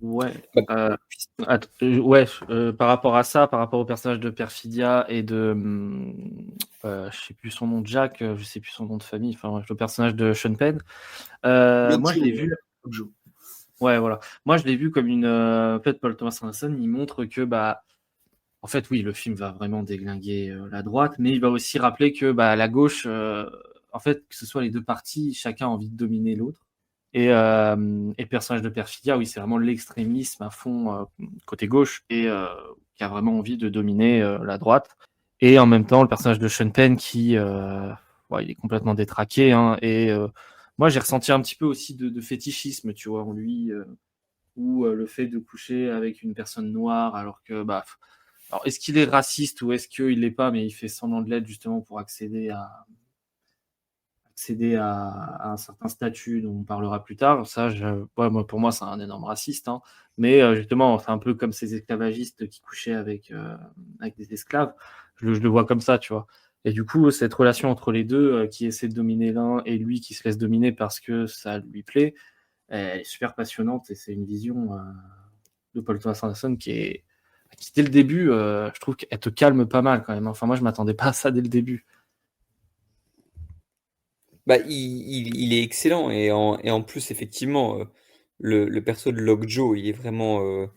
Ouais. Bah, Par rapport à ça, par rapport au personnage de Perfidia et de, je sais plus son nom, Jack, je sais plus son nom de famille, enfin bref, le personnage de Sean Penn. Moi, je l'ai vu. Ouais, voilà. Moi, je l'ai vu comme une. En fait, Paul Thomas Anderson, il montre que, en fait, oui, le film va vraiment déglinguer la droite, mais il va aussi rappeler que la gauche, en fait, que ce soit les deux partis, chacun a envie de dominer l'autre. Et le personnage de Perfidia, oui, c'est vraiment l'extrémisme à fond côté gauche et qui a vraiment envie de dominer la droite. Et en même temps, le personnage de Sean Penn qui, il est complètement détraqué. Hein, et moi, j'ai ressenti un petit peu aussi de fétichisme, tu vois, en lui, ou le fait de coucher avec une personne noire, alors que, alors, est-ce qu'il est raciste ou est-ce qu'il l'est pas, mais il fait semblant de l'être justement pour accéder à un certain statut dont on parlera plus tard. Ça, pour moi, c'est un énorme raciste. Hein. Mais justement, c'est un peu comme ces esclavagistes qui couchaient avec des esclaves. Je le vois comme ça, tu vois. Et du coup, cette relation entre les deux qui essaie de dominer l'un et lui qui se laisse dominer parce que ça lui plaît, elle est super passionnante et c'est une vision de Paul Thomas Anderson qui, dès le début, je trouve qu'elle te calme pas mal quand même. Enfin, moi, je m'attendais pas à ça dès le début. Il est excellent et en plus, effectivement, le perso de Lockjaw, il est vraiment.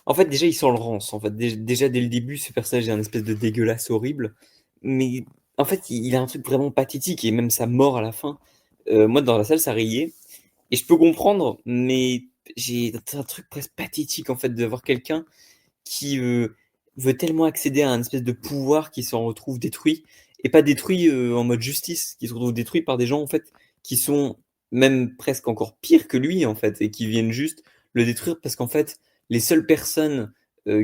En fait, déjà, il sent le rance. En fait, déjà dès le début, ce personnage est un espèce de dégueulasse horrible. Mais en fait, il a un truc vraiment pathétique et même sa mort à la fin. Moi, dans la salle, ça riait. Et je peux comprendre, mais j'ai un truc presque pathétique en fait de voir quelqu'un qui veut tellement accéder à un espèce de pouvoir qui s'en retrouve détruit et pas détruit en mode justice, qui se retrouve détruit par des gens en fait qui sont même presque encore pires que lui en fait et qui viennent juste le détruire parce qu'en fait les seules personnes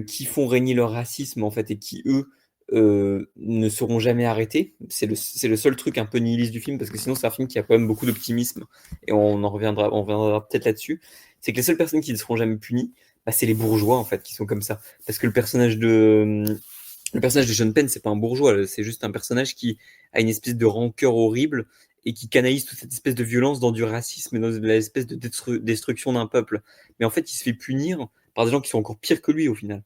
qui font régner leur racisme en fait et qui eux ne seront jamais arrêtés. C'est le seul truc un peu nihiliste du film parce que sinon c'est un film qui a quand même beaucoup d'optimisme et on reviendra peut-être là-dessus. C'est que les seules personnes qui ne seront jamais punies, c'est les bourgeois en fait qui sont comme ça. Parce que le personnage de Sean Penn, c'est pas un bourgeois, c'est juste un personnage qui a une espèce de rancœur horrible et qui canalise toute cette espèce de violence dans du racisme et dans l'espèce de destruction d'un peuple. Mais en fait, il se fait punir par des gens qui sont encore pires que lui au final.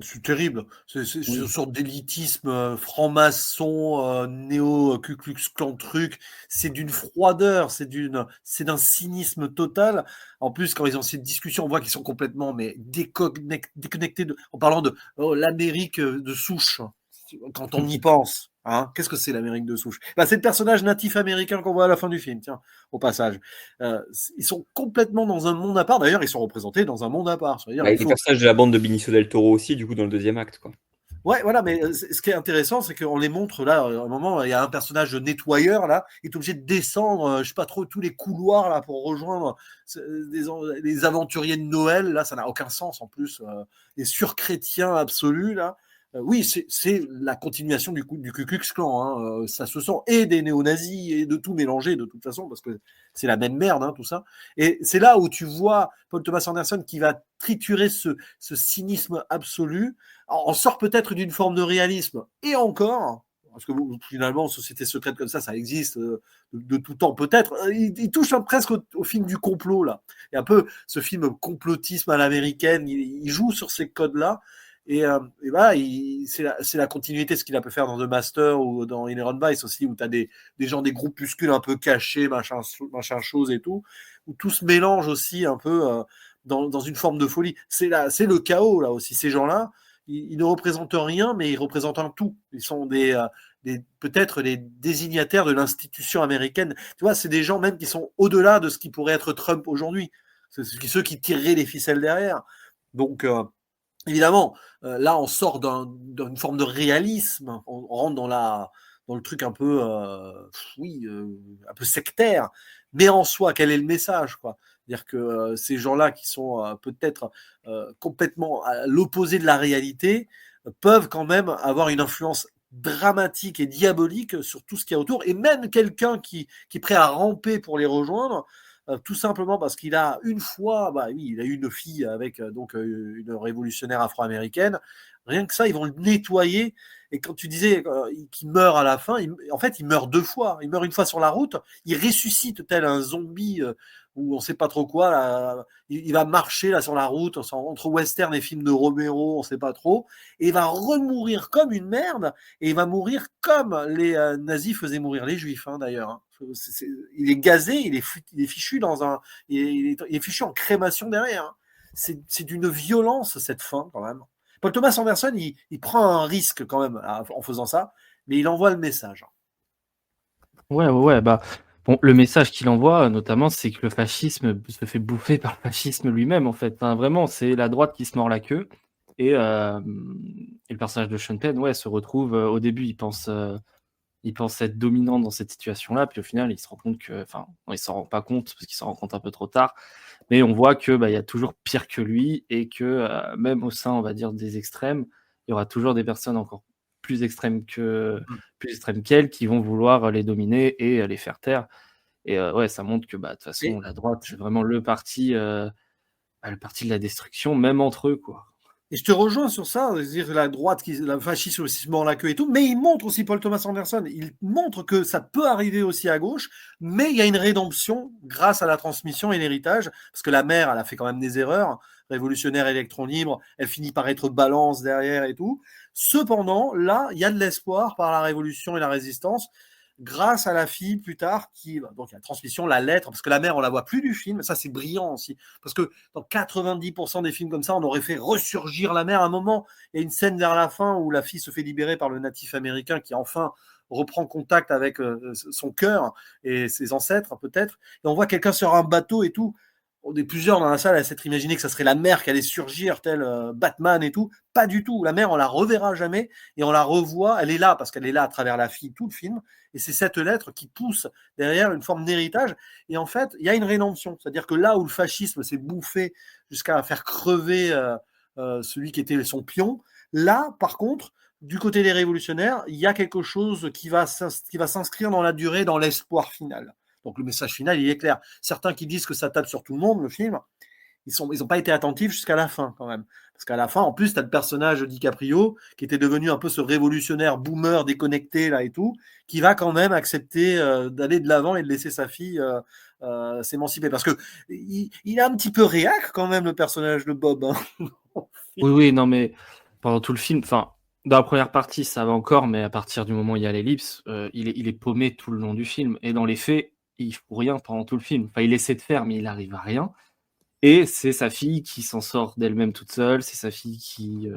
C'est terrible. C'est une sorte d'élitisme franc-maçon, néo-Ku Klux Klan truc. C'est d'une froideur, c'est d'un cynisme total. En plus, quand ils ont cette discussion, on voit qu'ils sont complètement déconnectés en parlant de l'Amérique de souche. Quand on y pense, hein, qu'est-ce que c'est l'Amérique de souche? C'est le personnage natif américain qu'on voit à la fin du film, tiens, au passage. Ils sont complètement dans un monde à part. D'ailleurs, ils sont représentés dans un monde à part. C'est-à-dire, Les personnages de la bande de Benicio del Toro aussi, du coup, dans le deuxième acte, quoi. Ouais, voilà, mais ce qui est intéressant, c'est qu'on les montre là, à un moment, il y a un personnage de nettoyeur là, il est obligé de descendre, je sais pas trop, tous les couloirs là pour rejoindre les aventuriers de Noël, là, ça n'a aucun sens en plus, les surchrétiens absolus là. Oui, c'est la continuation du Ku Klux Klan, hein, ça se sent, et des néo-nazis, et de tout mélanger de toute façon, parce que c'est la même merde, hein, tout ça. Et c'est là où tu vois Paul Thomas Anderson qui va triturer ce cynisme absolu, on sort peut-être d'une forme de réalisme, et encore, parce que finalement, société secrète comme ça existe de tout temps peut-être, il touche presque au film du complot, là. Il y a un peu ce film complotisme à l'américaine, il joue sur ces codes-là, et c'est la continuité de ce qu'il a pu faire dans The Master ou dans Inherent Vice aussi, où tu as des gens, des groupuscules un peu cachés, machin chose et tout, où tout se mélange aussi un peu dans une forme de folie. C'est le chaos là aussi. Ces gens-là, ils ne représentent rien, mais ils représentent un tout. Ils sont peut-être les désignataires de l'institution américaine. Tu vois, c'est des gens même qui sont au-delà de ce qui pourrait être Trump aujourd'hui. C'est ceux qui tireraient les ficelles derrière. Donc, évidemment, là, on sort d'une forme de réalisme. On rentre dans le truc un peu, un peu sectaire. Mais en soi, quel est le message, quoi? C'est-à-dire que ces gens-là qui sont peut-être complètement à l'opposé de la réalité peuvent quand même avoir une influence dramatique et diabolique sur tout ce qu'il y a autour. Et même quelqu'un qui est prêt à ramper pour les rejoindre, tout simplement parce qu'il a une fois, oui, il a eu une fille avec une révolutionnaire afro-américaine. Rien que ça, ils vont le nettoyer. Et quand tu disais qu'il meurt à la fin, en fait, il meurt 2 fois. Il meurt une fois sur la route, il ressuscite tel un zombie ou on sait pas trop quoi. Là, il va marcher là sur la route entre western et films de Romero, on sait pas trop, et il va remourir comme une merde. Et il va mourir comme les nazis faisaient mourir les juifs, hein, d'ailleurs. Hein. Il est gazé, il est fichu il est fichu en crémation derrière. Hein. C'est d'une violence cette fin quand même. Paul Thomas Anderson, il prend un risque quand même en faisant ça, mais il envoie le message. Ouais, bah, bon, le message qu'il envoie, notamment, c'est que le fascisme se fait bouffer par le fascisme lui-même, en fait. Enfin, vraiment, c'est la droite qui se mord la queue. Et le personnage de Sean Penn, ouais, se retrouve, au début, il pense être dominant dans cette situation-là, puis au final, il se rend compte que, enfin, non, il s'en rend pas compte parce qu'il s'en rend compte un peu trop tard, mais on voit que, bah, il y a toujours pire que lui et que, même au sein, on va dire, des extrêmes, il y aura toujours des personnes encore plus extrêmes qu'elles qui vont vouloir les dominer et les faire taire. Et ouais, ça montre que, bah, de toute façon, la droite, c'est vraiment le parti de la destruction, même entre eux, quoi. Et je te rejoins sur ça, c'est-à-dire la droite, la fasciste aussi se mord la queue et tout, mais il montre aussi, Paul Thomas Anderson, il montre que ça peut arriver aussi à gauche, mais il y a une rédemption grâce à la transmission et l'héritage, parce que la mère, elle a fait quand même des erreurs, révolutionnaire électron libre, elle finit par être balance derrière et tout. Cependant, là, il y a de l'espoir par la révolution et la résistance, grâce à la fille plus tard, donc la transmission, la lettre, parce que la mère, on la voit plus du film, ça c'est brillant aussi, parce que dans 90% des films comme ça, on aurait fait ressurgir la mère à un moment. Il y a une scène vers la fin où la fille se fait libérer par le natif américain qui enfin reprend contact avec son cœur et ses ancêtres peut-être, et on voit quelqu'un sur un bateau et tout. On est plusieurs dans la salle à s'être imaginé que ça serait la mère qui allait surgir, tel Batman et tout. Pas du tout. La mère, on la reverra jamais et on la revoit. Elle est là parce qu'elle est là à travers la fille tout le film. Et c'est cette lettre qui pousse derrière une forme d'héritage. Et en fait, il y a une rédemption. C'est-à-dire que là où le fascisme s'est bouffé jusqu'à faire crever celui qui était son pion, là, par contre, du côté des révolutionnaires, il y a quelque chose qui va s'inscrire dans la durée, dans l'espoir final. Donc le message final, il est clair. Certains qui disent que ça tape sur tout le monde, le film, ils n'ont pas été attentifs jusqu'à la fin quand même. Parce qu'à la fin, en plus, tu as le personnage de DiCaprio qui était devenu un peu ce révolutionnaire boomer déconnecté là et tout, qui va quand même accepter d'aller de l'avant et de laisser sa fille s'émanciper. Parce que il est un petit peu réac quand même, le personnage de Bob. Hein. Oui, non, mais pendant tout le film, enfin, dans la première partie, ça va encore, mais à partir du moment où il y a l'ellipse, il est paumé tout le long du film. Et dans les faits, il fout rien pendant tout le film. Enfin, il essaie de faire, mais il arrive à rien. Et c'est sa fille qui s'en sort d'elle-même toute seule, c'est sa fille qui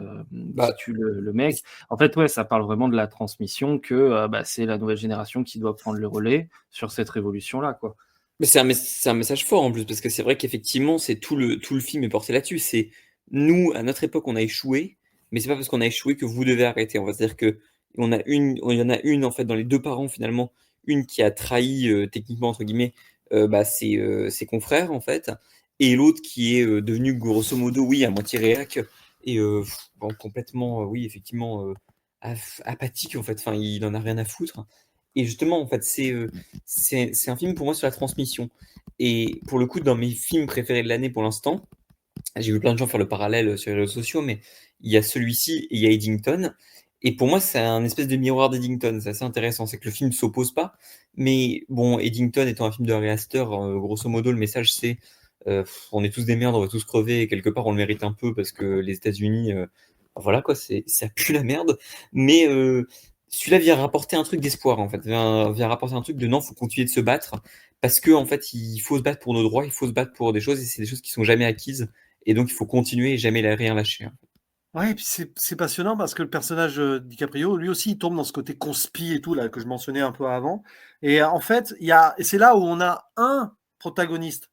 tue le mec. En fait, ouais, ça parle vraiment de la transmission, que c'est la nouvelle génération qui doit prendre le relais sur cette révolution-là, quoi. Mais c'est un message fort en plus, parce que c'est vrai qu'effectivement, c'est tout le film est porté là-dessus. C'est nous, à notre époque, on a échoué, mais c'est pas parce qu'on a échoué que vous devez arrêter. On va se dire que il y en a une en fait dans les deux parents finalement, une qui a trahi techniquement entre guillemets ses confrères en fait, et l'autre qui est devenue grosso modo oui à moitié réac et complètement oui effectivement apathique en fait. Enfin, il en a rien à foutre. Et justement, en fait, c'est un film pour moi sur la transmission. Et pour le coup, dans mes films préférés de l'année pour l'instant, j'ai vu plein de gens faire le parallèle sur les réseaux sociaux, mais il y a celui-ci et il y a Eddington. Et pour moi, c'est un espèce de miroir d'Eddington. C'est assez intéressant. C'est que le film ne s'oppose pas. Mais bon, Eddington étant un film de Ari Aster, grosso modo, le message c'est on est tous des merdes, on va tous crever. Et quelque part, on le mérite un peu parce que les États-Unis, voilà quoi, ça pue la merde. Mais celui-là vient rapporter un truc d'espoir en fait. Vient rapporter un truc de non, faut continuer de se battre parce que en fait, il faut se battre pour nos droits, il faut se battre pour des choses et c'est des choses qui sont jamais acquises. Et donc, il faut continuer et jamais rien lâcher. Hein. Ouais, et puis c'est passionnant parce que le personnage DiCaprio, lui aussi, il tombe dans ce côté conspi et tout, là, que je mentionnais un peu avant. Et en fait, et c'est là où on a un protagoniste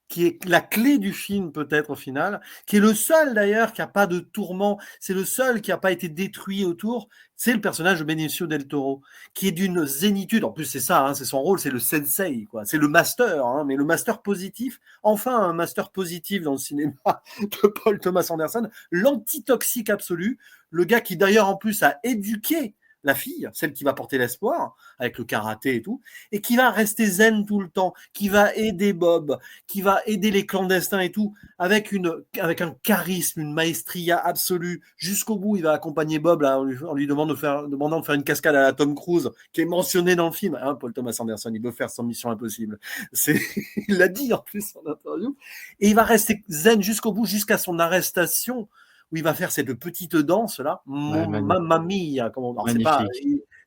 qui est la clé du film peut-être au final, qui est le seul d'ailleurs qui n'a pas de tourment, c'est le seul qui n'a pas été détruit autour, c'est le personnage de Benicio del Toro, qui est d'une zénitude, en plus c'est ça, hein, c'est son rôle, c'est le sensei, quoi. C'est le master, hein, mais le master positif, enfin un master positif dans le cinéma de Paul Thomas Anderson, l'antitoxique absolu, le gars qui d'ailleurs en plus a éduqué la fille, celle qui va porter l'espoir, avec le karaté et tout, et qui va rester zen tout le temps, qui va aider Bob, qui va aider les clandestins et tout, avec un charisme, une maestria absolue. Jusqu'au bout, il va accompagner Bob là, en lui demandant de faire une cascade à la Tom Cruise, qui est mentionné dans le film. Hein, Paul Thomas Anderson, il veut faire son Mission Impossible. Il l'a dit en plus en interview. Et il va rester zen jusqu'au bout, jusqu'à son arrestation, où il va faire cette petite danse là, Mamma Mia, alors,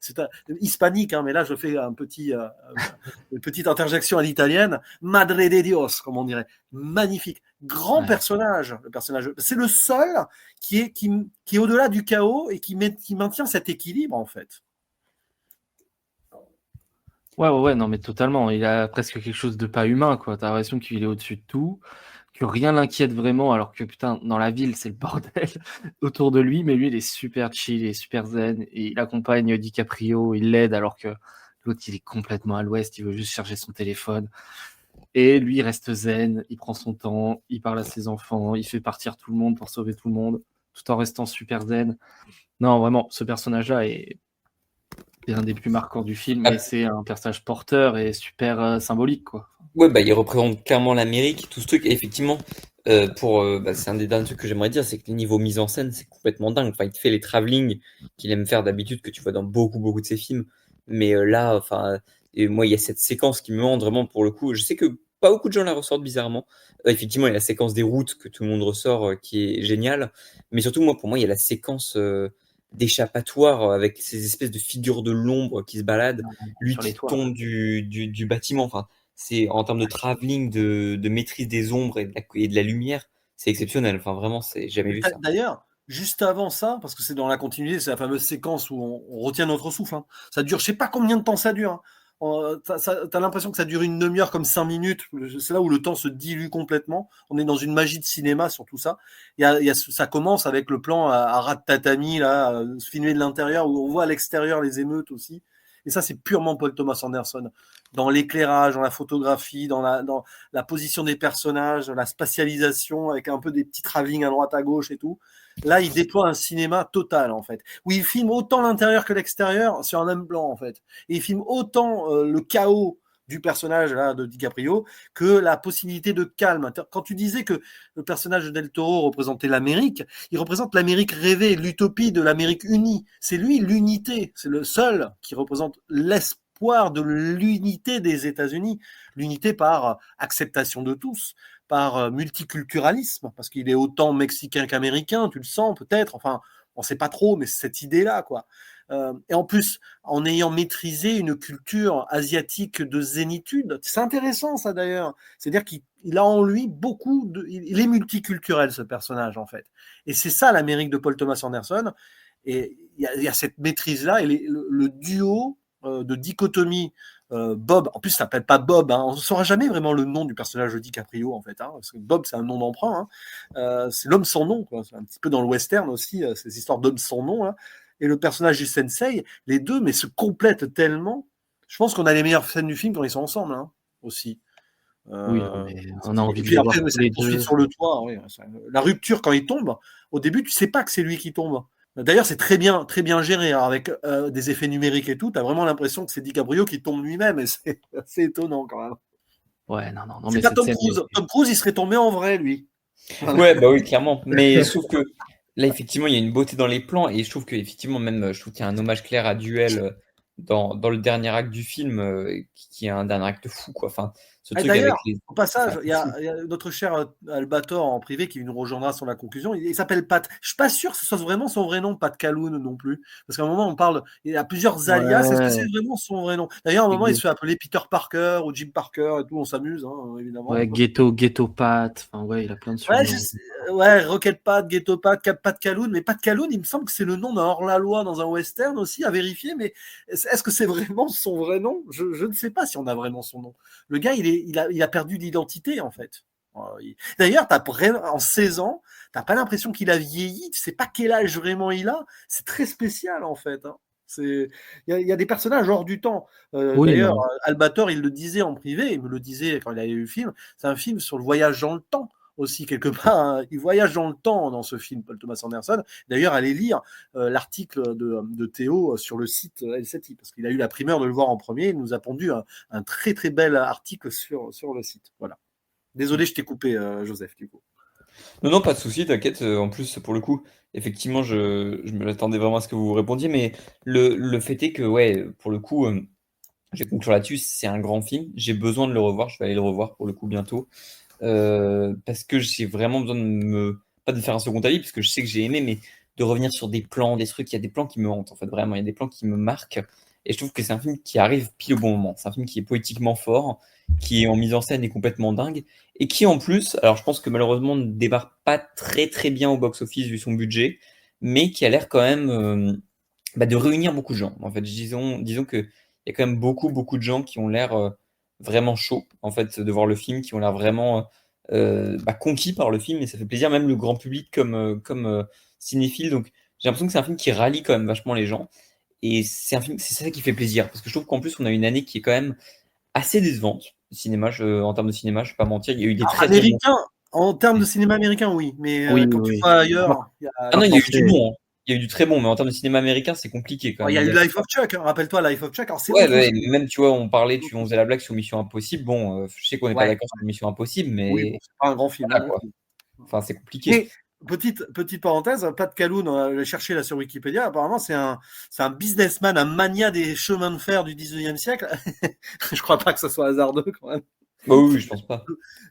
c'est pas hispanique, hein, mais là je fais une petite interjection à l'italienne, Madre de Dios, comme on dirait, magnifique, grand personnage, le personnage, c'est le seul qui est au-delà du chaos et qui maintient cet équilibre en fait. Ouais, non mais totalement, il a presque quelque chose de pas humain, quoi. T'as l'impression qu'il est au-dessus de tout, que rien l'inquiète vraiment, alors que putain, dans la ville, c'est le bordel autour de lui, mais lui, il est super chill, il est super zen, et il accompagne DiCaprio, il l'aide, alors que l'autre, il est complètement à l'ouest, il veut juste charger son téléphone. Et lui, il reste zen, il prend son temps, il parle à ses enfants, il fait partir tout le monde pour sauver tout le monde, tout en restant super zen. Non, vraiment, ce personnage-là est un des plus marquants du film, et c'est un personnage porteur et super symbolique, quoi. Ouais, bah, il représente clairement l'Amérique, tout ce truc. Et effectivement, c'est un des derniers trucs que j'aimerais dire, c'est que le niveau mise en scène, c'est complètement dingue. Enfin, il te fait les travelling qu'il aime faire d'habitude, que tu vois dans beaucoup, beaucoup de ses films. Mais là, enfin, et moi, il y a cette séquence qui me hante vraiment pour le coup. Je sais que pas beaucoup de gens la ressortent bizarrement. Effectivement, il y a la séquence des routes que tout le monde ressort, qui est géniale. Mais surtout, moi, pour moi, il y a la séquence d'échappatoire avec ces espèces de figures de l'ombre qui se baladent. Lui Sur les qui toits. tombe du bâtiment. Enfin, c'est en termes de travelling, de maîtrise des ombres et de la lumière, c'est exceptionnel. Enfin, vraiment, c'est jamais vu ça. D'ailleurs, juste avant ça, parce que c'est dans la continuité, c'est la fameuse séquence où on retient notre souffle. Hein. Ça dure, je sais pas combien de temps ça dure. Hein. T'as l'impression que ça dure une demi-heure, comme 5 minutes. C'est là où le temps se dilue complètement. On est dans une magie de cinéma sur tout ça. Ça commence avec le plan à ras de tatami, là, filmé de l'intérieur, où on voit à l'extérieur les émeutes aussi. Et ça, c'est purement Paul Thomas Anderson. Dans l'éclairage, dans la photographie, dans la position des personnages, la spatialisation, avec un peu des petits travelling à droite, à gauche et tout. Là, il déploie un cinéma total, en fait, où il filme autant l'intérieur que l'extérieur sur un même plan, en fait. Et il filme autant le chaos du personnage là, de DiCaprio que la possibilité de calme. Quand tu disais que le personnage de Del Toro représentait l'Amérique, il représente l'Amérique rêvée, l'utopie de l'Amérique unie. C'est lui l'unité, c'est le seul qui représente l'espoir de l'unité des États-Unis, l'unité par acceptation de tous, par multiculturalisme, parce qu'il est autant mexicain qu'américain, tu le sens peut-être, enfin, on ne sait pas trop, mais c'est cette idée-là, quoi. Et en plus, en ayant maîtrisé une culture asiatique de zénitude, c'est intéressant ça d'ailleurs. C'est-à-dire qu'il a en lui il est multiculturel ce personnage en fait. Et c'est ça l'Amérique de Paul Thomas Anderson. Et il y a cette maîtrise-là et le duo de dichotomie. Bob, en plus, ça s'appelle pas Bob. Hein. On ne saura jamais vraiment le nom du personnage de DiCaprio en fait. Hein, parce que Bob, c'est un nom d'emprunt. Hein. C'est l'homme sans nom. Quoi. C'est un petit peu dans le western aussi, ces histoires d'hommes sans nom. Hein. Et le personnage du sensei, les deux, mais se complètent tellement. Je pense qu'on a les meilleures scènes du film quand ils sont ensemble, hein, aussi. Oui, mais on a envie de puis les après, voir tous ça les poursuit deux. sur le toit. Oui. La rupture quand il tombe, au début, tu sais pas que c'est lui qui tombe. D'ailleurs, c'est très bien géré, hein, avec des effets numériques et tout. Tu as vraiment l'impression que c'est DiCaprio qui tombe lui-même, et c'est assez étonnant quand même. Ouais, non, C'est mais pas cette Tom scène. Cruise. Tom Cruise, il serait tombé en vrai, lui. Ouais, bah oui, clairement. Mais sauf que là, effectivement, il y a une beauté dans les plans et je trouve que effectivement, même, je trouve qu'il y a un hommage clair à Duel dans le dernier acte du film, qui est un dernier acte fou, quoi. Enfin, ce truc avec D'ailleurs, les. au C'est passage, un il y truc fou. a notre cher Albator en privé qui nous rejoindra sur la conclusion. Il s'appelle Pat. Je suis pas sûr que ce soit vraiment son vrai nom, Pat Calhoun non plus. Parce qu'à un moment, on parle, il y a plusieurs alias. Est-ce que c'est Ouais, vraiment son vrai nom? D'ailleurs, à un moment, il se fait appeler Peter Parker ou Jim Parker et tout. On s'amuse, hein, évidemment. ouais, Ghetto Pat. Enfin, ouais, il a plein de Ouais, surnoms. ouais, Rocket Pat, Ghetto Pat, Pat Calhoun. Mais Pat Calhoun, il me semble que c'est le nom d'un hors-la-loi dans un western aussi, à vérifier. Mais est-ce que c'est vraiment son vrai nom? Je ne sais pas si on a vraiment son nom. Le gars, il a perdu d'identité, en fait. D'ailleurs, en 16 ans, t'as pas l'impression qu'il a vieilli. Tu sais pas quel âge vraiment il a. C'est très spécial, en fait. Hein. Il y a des personnages hors du temps. Oui, D'ailleurs, non. Albator, il le disait en privé, il me le disait quand il avait vu le film. C'est un film sur le voyage dans le temps. aussi quelque part. Hein. Il voyage dans le temps dans ce film, Paul Thomas Anderson. D'ailleurs, allez lire l'article de Théo sur le site L7i, parce qu'il a eu la primeur de le voir en premier. Il nous a pondu un très très bel article sur le site. Voilà. Désolé, je t'ai coupé, Joseph, du coup. Non, pas de souci, t'inquiète. En plus, pour le coup, effectivement, je me l'attendais vraiment à ce que vous répondiez, mais le fait est que, ouais, pour le coup, je vais conclure là-dessus, c'est un grand film. J'ai besoin de le revoir, je vais aller le revoir pour le coup bientôt. Parce que j'ai vraiment besoin de pas de faire un second avis, parce que je sais que j'ai aimé, mais de revenir sur des plans, des trucs. Il y a des plans qui me hantent, en fait, vraiment. Il y a des plans qui me marquent. Et je trouve que c'est un film qui arrive pile au bon moment. C'est un film qui est poétiquement fort, qui en mise en scène est complètement dingue, et qui en plus, alors je pense que malheureusement ne démarre pas très très bien au box-office vu son budget, mais qui a l'air quand même de réunir beaucoup de gens. En fait, disons que il y a quand même beaucoup de gens qui ont l'air vraiment chauds en fait de voir le film, qui ont l'air vraiment conquis par le film, et ça fait plaisir même le grand public comme cinéphile. Donc j'ai l'impression que c'est un film qui rallie quand même vachement les gens, et c'est un film, c'est ça qui fait plaisir parce que je trouve qu'en plus on a une année qui est quand même assez décevante. Cinéma, en termes de cinéma, je vais pas mentir, il y a eu des très très bons. Américain, en termes de cinéma américain, oui. Mais Oui, quand oui, tu oui. vas Moi, ailleurs, Ah pas non, il y a eu français. du bon, hein. Il y a eu du très bon, mais en termes de cinéma américain, c'est compliqué quand il y même. a Il eu y a Life of Chuck. Hein. Rappelle-toi Life of Chuck. Alors, c'est Ouais, autre ouais, chose. même tu vois, on faisait la blague sur Mission Impossible. Bon, je sais qu'on n'est pas Ouais. d'accord sur Mission Impossible, Oui, bon, mais c'est pas un grand film hein, voilà non quoi. plus. Enfin, c'est compliqué. Mais petite parenthèse, Pat Calhoun, on l'a cherché là sur Wikipédia. Apparemment, c'est un businessman, un mania des chemins de fer du 19e siècle. Je crois pas que ça soit hasardeux quand même. Bah oui, je pense pas.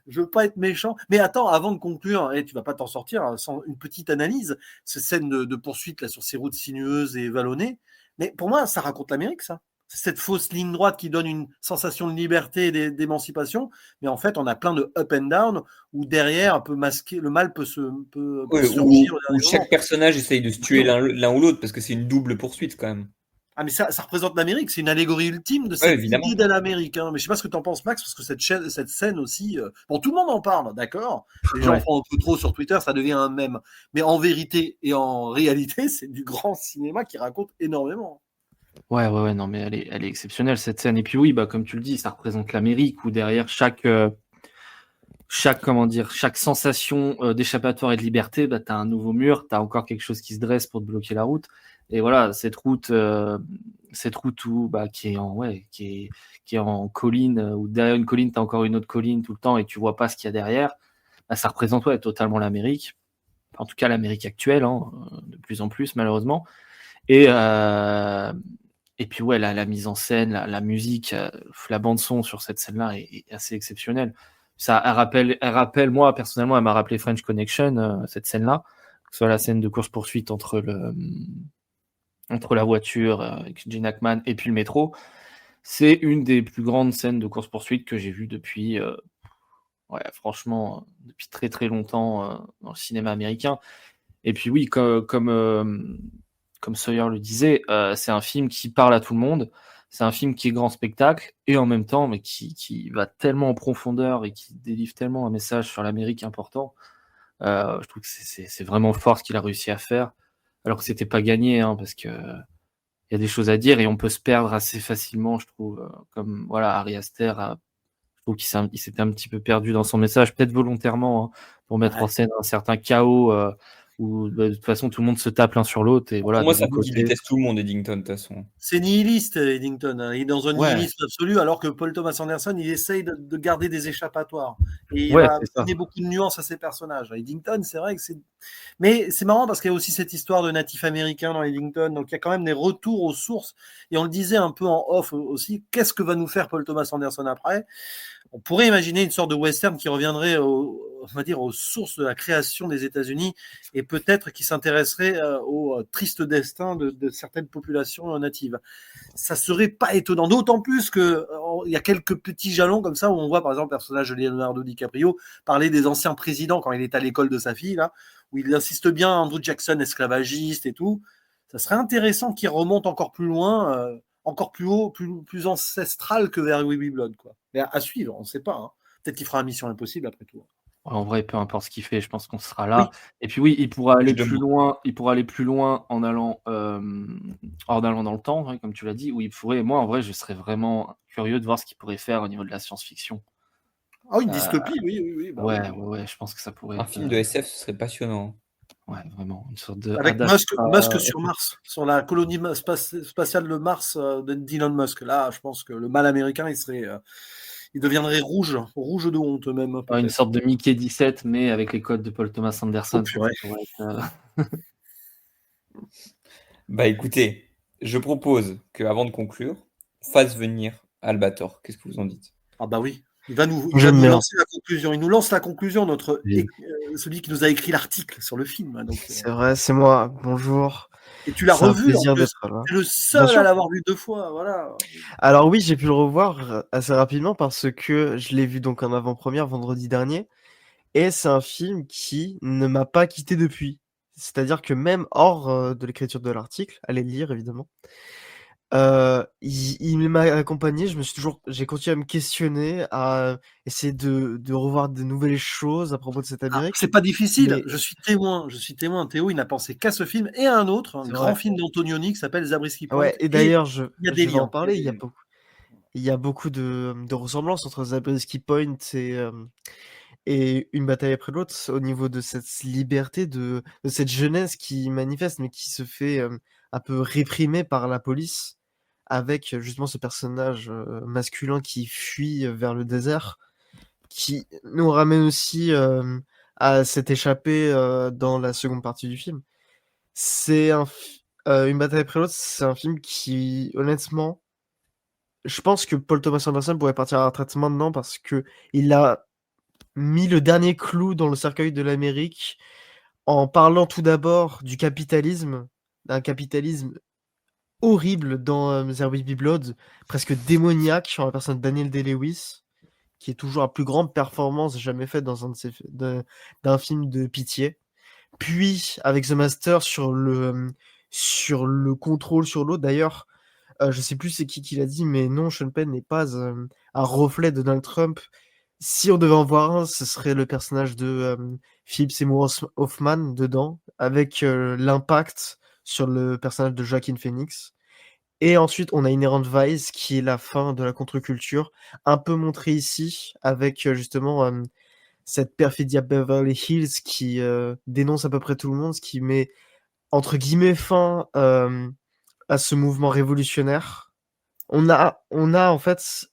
Je veux pas être méchant. Mais attends, avant de conclure, et tu vas pas t'en sortir sans une petite analyse, cette scène de poursuite là sur ces routes sinueuses et vallonnées. Mais pour moi, ça raconte l'Amérique, ça. C'est cette fausse ligne droite qui donne une sensation de liberté et d'émancipation. Mais en fait, on a plein de up and down où derrière, peut masquer, le mal peut Ouais, surgir au où dernier chaque moment. personnage essaye de se tuer l'un ou l'autre parce que c'est une double poursuite quand même. Ah, mais ça représente l'Amérique, c'est une allégorie ultime de Ouais, cette idée évidemment. de l'Amérique. Hein. Mais je sais pas ce que tu en penses, Max, parce que cette scène aussi, bon, tout le monde en parle, d'accord. Les gens en Ouais. font un peu trop sur Twitter, ça devient un mème. Mais en vérité et en réalité, c'est du grand cinéma qui raconte énormément. Ouais, non, mais elle est exceptionnelle cette scène. Et puis oui, bah, comme tu le dis, ça représente l'Amérique où derrière comment dire, chaque sensation d'échappatoire et de liberté, bah, tu as un nouveau mur, tu as encore quelque chose qui se dresse pour te bloquer la route. Et voilà, cette route où, bah, qui est en colline, où derrière une colline, tu as encore une autre colline tout le temps et tu vois pas ce qu'il y a derrière, bah, ça représente totalement l'Amérique. En tout cas, l'Amérique actuelle, hein, de plus en plus, malheureusement. Et, et puis, ouais, la mise en scène, la musique, la bande-son sur cette scène-là est assez exceptionnelle. Elle rappelle, moi, personnellement, elle m'a rappelé French Connection, cette scène-là, que ce soit la scène de course-poursuite entre la voiture avec Gene Hackman et puis le métro. C'est une des plus grandes scènes de course-poursuite que j'ai vues depuis, ouais, franchement, depuis très très longtemps dans le cinéma américain. Et puis oui, comme Sawyer le disait, c'est un film qui parle à tout le monde. C'est un film qui est grand spectacle et en même temps, mais qui va tellement en profondeur et qui délivre tellement un message sur l'Amérique important. Je trouve que c'est vraiment fort ce qu'il a réussi à faire, alors que c'était pas gagné, hein, parce que il y a des choses à dire et on peut se perdre assez facilement, je trouve. Comme voilà, Ari Aster, je trouve il s'était un petit peu perdu dans son message, peut-être volontairement, hein, pour mettre en Ouais. scène un certain chaos où bah, de toute façon tout le monde se tape l'un sur l'autre et Pour voilà, moi, des c'est un deux film qui côtés. déteste tout le monde, Eddington, de toute façon. C'est nihiliste, Eddington. Hein. Il est dans un Ouais, nihilisme absolu, alors que Paul Thomas Anderson, il essaye de garder des échappatoires. Et il ouais, va c'est ça. donner beaucoup de nuances à ses personnages. Eddington, c'est vrai que c'est. Mais c'est marrant parce qu'il y a aussi cette histoire de natif américain dans Eddington. Donc il y a quand même des retours aux sources. Et on le disait un peu en off aussi. Qu'est-ce que va nous faire Paul Thomas Anderson après? On pourrait imaginer une sorte de western qui reviendrait on va dire, aux sources de la création des États-Unis et peut-être qui s'intéresserait au triste destin de certaines populations natives. Ça serait pas étonnant, d'autant plus que il y a quelques petits jalons comme ça où on voit par exemple le personnage de Leonardo DiCaprio parler des anciens présidents quand il est à l'école de sa fille là, où il insiste bien Andrew Jackson esclavagiste et tout. Ça serait intéressant qu'il remonte encore plus loin, encore plus haut, plus ancestral que vers We Be Blood quoi. Mais à suivre, on ne sait pas. Hein. Peut-être qu'il fera Mission Impossible après tout. Ouais, en vrai, peu importe ce qu'il fait, je pense qu'on sera là. Oui, Et puis oui, Je demande. il pourra aller plus loin en allant dans le temps, ouais, comme tu l'as dit, moi en vrai, je serais vraiment curieux de voir ce qu'il pourrait faire au niveau de la science-fiction. Ah, une Euh, dystopie, oui. Bah, ouais, oui. ouais, je pense que ça pourrait Un être film de SF, ce serait passionnant. ouais, vraiment une sorte de Avec Ad Musk Astra. sur Mars, sur la colonie spatiale de Mars d'Elon Musk. Là, je pense que le mal américain, il deviendrait rouge de honte même, Ouais, une peut-être. sorte de Mickey 17, mais avec les codes de Paul Thomas Oh Anderson, purée. ça pourrait être, Bah écoutez, je propose qu'avant de conclure, on fasse venir Albator. Qu'est-ce que vous en dites? Ah bah oui. Il va J'aime nous bien. lancer la conclusion. Il nous lance la conclusion, Oui. celui qui nous a écrit l'article sur le film. Donc, C'est vrai, c'est moi. Bonjour. et tu l'as C'est un revu en plaisir plus. d'être là. Tu es le Bien seul à sûr. l'avoir vu 2 fois. Voilà. Alors oui, j'ai pu le revoir assez rapidement parce que je l'ai vu donc en avant-première vendredi dernier. Et c'est un film qui ne m'a pas quitté depuis. C'est-à-dire que même hors de l'écriture de l'article, allez le lire évidemment, il m'a accompagné. J'ai continué à me questionner, à essayer de revoir de nouvelles choses à propos de cette Ah, Amérique. c'est pas difficile. Mais Je suis témoin. Théo, il n'a pensé qu'à ce film et à un autre, un c'est grand vrai. film d'Antonioni qui s'appelle Zabriskie Point. Ouais, et Et d'ailleurs, il y a des je vais en liens. Il y a parler. des liens. Il y a beaucoup de ressemblances entre Zabriskie Point et Une bataille après l'autre au niveau de cette liberté, de cette jeunesse qui manifeste, mais qui se fait un peu réprimer par la police, avec justement ce personnage masculin qui fuit vers le désert, qui nous ramène aussi à cette échappée dans la seconde partie du film. Une bataille après l'autre, c'est un film qui, honnêtement, je pense que Paul Thomas Anderson pourrait partir à la retraite maintenant parce que il a mis le dernier clou dans le cercueil de l'Amérique en parlant tout d'abord du capitalisme, d'un capitalisme horrible dans There Will Be Blood, presque démoniaque en la personne de Daniel Day-Lewis, qui est toujours la plus grande performance jamais faite dans d'un film de pitié. Puis avec The Master sur le contrôle sur l'autre. D'ailleurs, je sais plus c'est qui l'a dit, mais non, Sean Penn n'est pas un reflet de Donald Trump. Si on devait en voir un, ce serait le personnage de Philip Seymour Hoffman dedans, avec l'impact sur le personnage de Joaquin Phoenix. Et ensuite, on a Inherent Vice, qui est la fin de la contre-culture, un peu montrée ici, avec justement cette perfidie à Beverly Hills qui dénonce à peu près tout le monde, ce qui met entre guillemets fin à ce mouvement révolutionnaire. On a en fait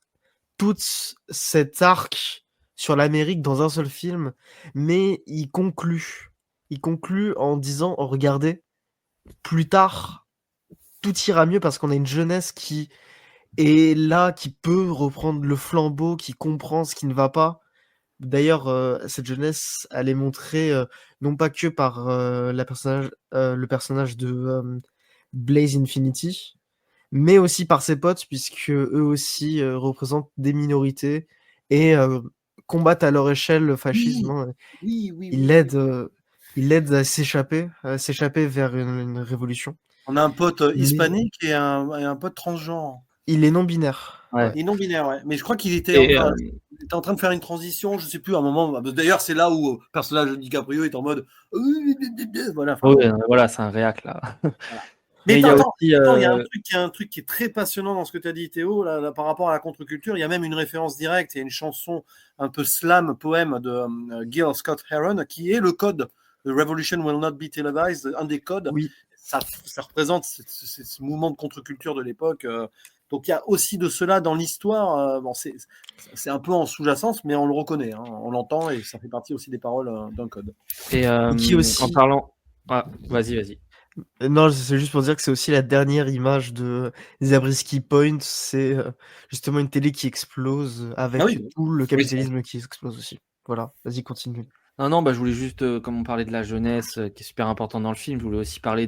toute cet arc sur l'Amérique dans un seul film, mais il conclut. Il conclut en disant: «Oh, regardez, plus tard, tout ira mieux parce qu'on a une jeunesse qui est là, qui peut reprendre le flambeau, qui comprend ce qui ne va pas». D'ailleurs, cette jeunesse, elle est montrée, non pas que par, le personnage de, Blaze Infinity, mais aussi par ses potes puisque eux aussi, représentent des minorités et combattent à leur échelle le fascisme, Oui, hein. oui, oui, Ils oui, oui. l'aident, ils l'aident à s'échapper vers une révolution. On a un pote Mais hispanique et un pote transgenre. il est non binaire, Ouais. ouais. Il est non binaire, ouais. Mais je crois qu'il était Et il était en train de faire une transition, je sais plus, à un moment. D'ailleurs, c'est là où le personnage de DiCaprio est en mode. Voilà. Enfin, ouais, voilà, c'est un réac là. voilà. Mais Mais il y a attends, aussi, il y a un truc qui est très passionnant dans ce que tu as dit, Théo, là, par rapport à la contre-culture. Il y a même une référence directe. Il y a une chanson un peu slam, poème de Gil Scott Heron, qui est le code. The Revolution will not be televised, un des codes. Oui. Ça représente ce mouvement de contre-culture de l'époque. Donc il y a aussi de cela dans l'histoire. Bon, c'est un peu en sous-jacence, mais on le reconnaît, hein, on l'entend et ça fait partie aussi des paroles d'un code. et Qui en aussi parlant, ah, vas-y. non, c'est juste pour dire que c'est aussi la dernière image de Zabriskie Point, c'est, justement une télé qui explose, Ah avec oui, tout le Oui, c'est capitalisme qui explose aussi. Voilà, vas-y continue. Non, bah, je voulais juste, comme on parlait de la jeunesse, qui est super important dans le film, je voulais aussi parler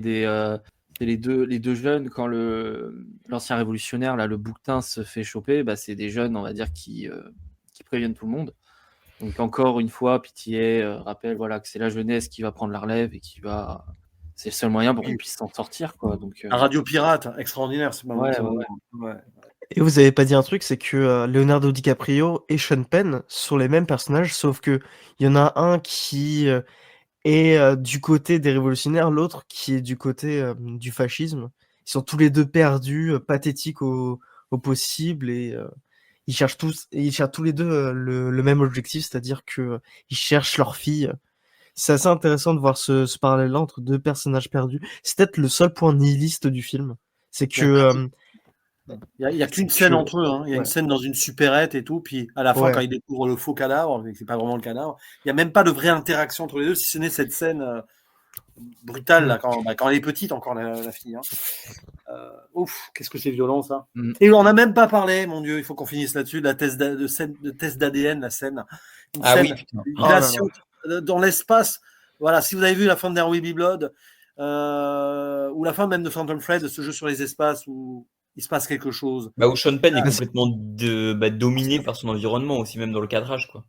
c'est les deux jeunes quand l'ancien révolutionnaire, là, le bouquetin se fait choper, bah, c'est des jeunes, on va dire, qui préviennent tout le monde. Donc encore une fois, Pitié rappelle voilà, que c'est la jeunesse qui va prendre la relève et c'est le seul moyen pour qu'on puisse s'en sortir, quoi. Donc, un radio pirate, extraordinaire, c'est ouais. ouais. Et vous avez pas dit un truc, c'est que, Leonardo DiCaprio et Sean Penn sont les mêmes personnages, sauf qu'il y en a un qui, est, du côté des révolutionnaires, l'autre qui est du côté, du fascisme. Ils sont tous les 2 perdus, pathétiques au possible et ils cherchent tous les deux le même objectif, c'est-à-dire que ils cherchent leur fille. C'est assez intéressant de voir ce parallèle-là entre deux personnages perdus. C'est peut-être le seul point nihiliste du film. C'est que Il y a qu'une c'est scène que- entre eux. Hein. Il y a une ouais. scène dans une supérette et tout. Puis à la fin, Ouais. quand ils découvrent le faux cadavre, mais que c'est pas vraiment le cadavre, il n'y a même pas de vraie interaction entre les deux, si ce n'est cette scène brutale là, quand elle est petite encore la fille. Hein. Ouf, qu'est-ce que c'est violent ça. Et on n'a même pas parlé, mon Dieu, il faut qu'on finisse là-dessus, de la test d'ADN, la scène. Une Ah scène oui, putain. glaciale dans l'espace. Voilà, si vous avez vu la fin de There Will Be Blood, ou la fin même de Phantom Thread, ce jeu sur les espaces où il se passe quelque chose. Bah, où Sean Penn est Ah, complètement dominé par son environnement, aussi même dans le cadrage, quoi.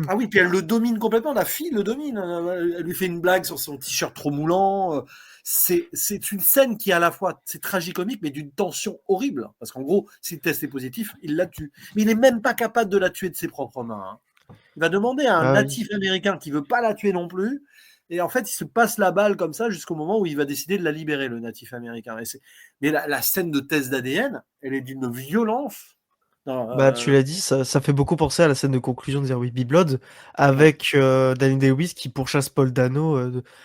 Ah oui, puis elle le domine complètement, la fille le domine. Elle lui fait une blague sur son t-shirt trop moulant. C'est une scène qui, à la fois, c'est tragicomique, mais d'une tension horrible. Parce qu'en gros, si le test est positif, il la tue. Mais il n'est même pas capable de la tuer de ses propres mains. Hein. Il va demander à un natif américain qui veut pas la tuer non plus. Et en fait, il se passe la balle comme ça jusqu'au moment où il va décider de la libérer, le natif américain. Mais la scène de test d'ADN, elle est d'une violence. Bah, tu l'as dit, ça fait beaucoup penser à la scène de conclusion de There Will Be Blood avec Danny Lewis qui pourchasse Paul Dano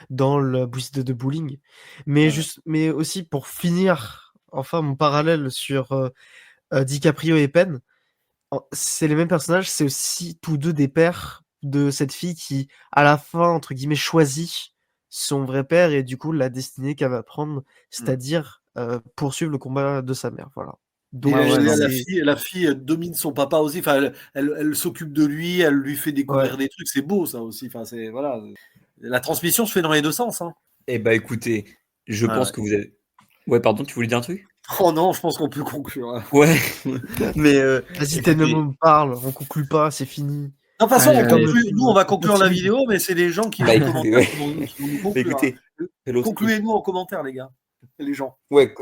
dans la bousille de bowling. Mais aussi pour finir, enfin, mon parallèle sur DiCaprio et Penn, c'est les mêmes personnages, c'est aussi tous deux des pères de cette fille qui, à la fin, entre guillemets, choisit son vrai père et du coup la destinée qu'elle va prendre, c'est-à-dire poursuivre le combat de sa mère. Voilà. Donc, la fille elle domine son papa aussi. Enfin, elle s'occupe de lui, elle lui fait découvrir des trucs. C'est beau ça aussi. Enfin, voilà. La transmission se fait dans les deux sens. Hein. Eh bah écoutez, je pense que vous avez. Ouais, pardon, tu voulais dire un truc? Oh non, je pense qu'on peut conclure. Hein. Ouais, mais. Vas-y, Tenemo me parle, on conclut pas, c'est fini. De toute façon, nous, on va conclure la vidéo, mais c'est les gens qui vont commenter qui vont nous conclure. Écoutez, concluez-nous en commentaire, les gars. Les gens. Ouais,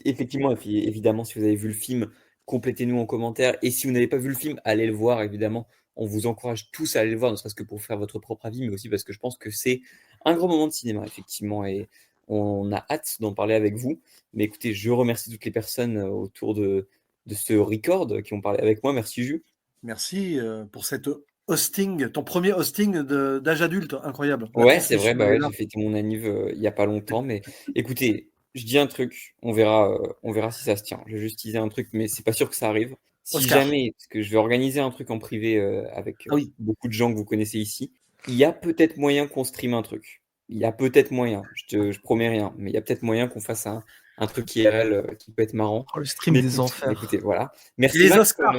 effectivement, évidemment, si vous avez vu le film, complétez-nous en commentaire. Et si vous n'avez pas vu le film, allez le voir, évidemment. On vous encourage tous à aller le voir, ne serait-ce que pour faire votre propre avis, mais aussi parce que je pense que c'est un grand moment de cinéma, effectivement. Et on a hâte d'en parler avec vous. Mais écoutez, je remercie toutes les personnes autour de ce record qui ont parlé avec moi. Merci, Jules. Merci pour cette hosting, ton premier hosting d'âge adulte, incroyable. Ouais, c'est vrai, j'ai fêté mon anniv il n'y a pas longtemps, mais écoutez, je dis un truc, on verra si ça se tient. Je vais juste teaser un truc, mais c'est pas sûr que ça arrive. Si jamais, parce que je vais organiser un truc en privé avec beaucoup de gens que vous connaissez ici, il y a peut-être moyen qu'on stream un truc. Il y a peut-être moyen, je promets rien, mais il y a peut-être moyen qu'on fasse un truc IRL qui peut être marrant. Le stream des enfers. Écoutez, voilà. Merci. Les Oscars,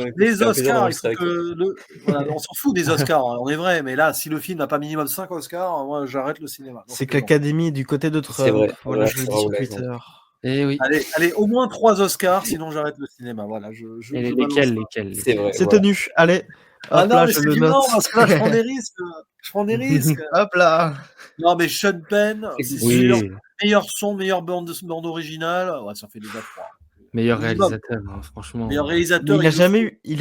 on s'en fout des Oscars, on est vrai, mais là, si le film n'a pas minimum 5 Oscars, moi j'arrête le cinéma. C'est que l'Académie est du côté de Trump. C'est vrai. Voilà, je le dis sur Twitter. Et oui. Allez, au moins 3 Oscars, sinon j'arrête le cinéma. Voilà, lesquels C'est vrai. C'est tenu. Allez. Ah non, mais c'est du non, parce que là, je prends des risques. Hop là. Non, mais Sean Penn, c'est sûr. Meilleur son, meilleure bande originale. Ouais, ça fait déjà 3. Meilleur réalisateur, hein, franchement. Meilleur réalisateur. Il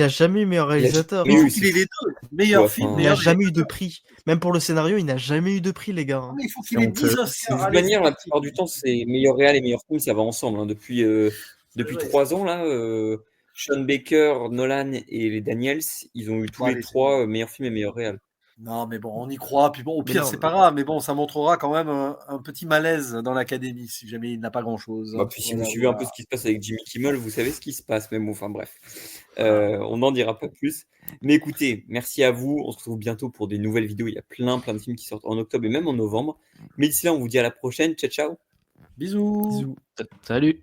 a jamais eu meilleur réalisateur. Mais il faut qu'il ait les deux. Meilleur film, il n'a jamais eu de prix. Même pour le scénario, il n'a jamais eu de prix, les gars. Mais il faut qu'il ait 10 Oscars. De toute manière, la plupart du temps, c'est meilleur réal et meilleur film, ça va ensemble. Hein. Depuis 3 ans, là, Sean Baker, Nolan et les Daniels, ils ont eu tous les 3 meilleurs films et meilleurs réal. Non, mais bon, on y croit. Puis bon, au pire, c'est pas grave. Mais bon, ça montrera quand même un petit malaise dans l'académie, si jamais il n'a pas grand-chose. Bah, puis si vous suivez un peu ce qui se passe avec Jimmy Kimmel, vous savez ce qui se passe. Mais bon, enfin bref, on n'en dira pas plus. Mais écoutez, merci à vous. On se retrouve bientôt pour des nouvelles vidéos. Il y a plein de films qui sortent en octobre et même en novembre. Mais d'ici là, on vous dit à la prochaine. Ciao, ciao. Bisous. Salut.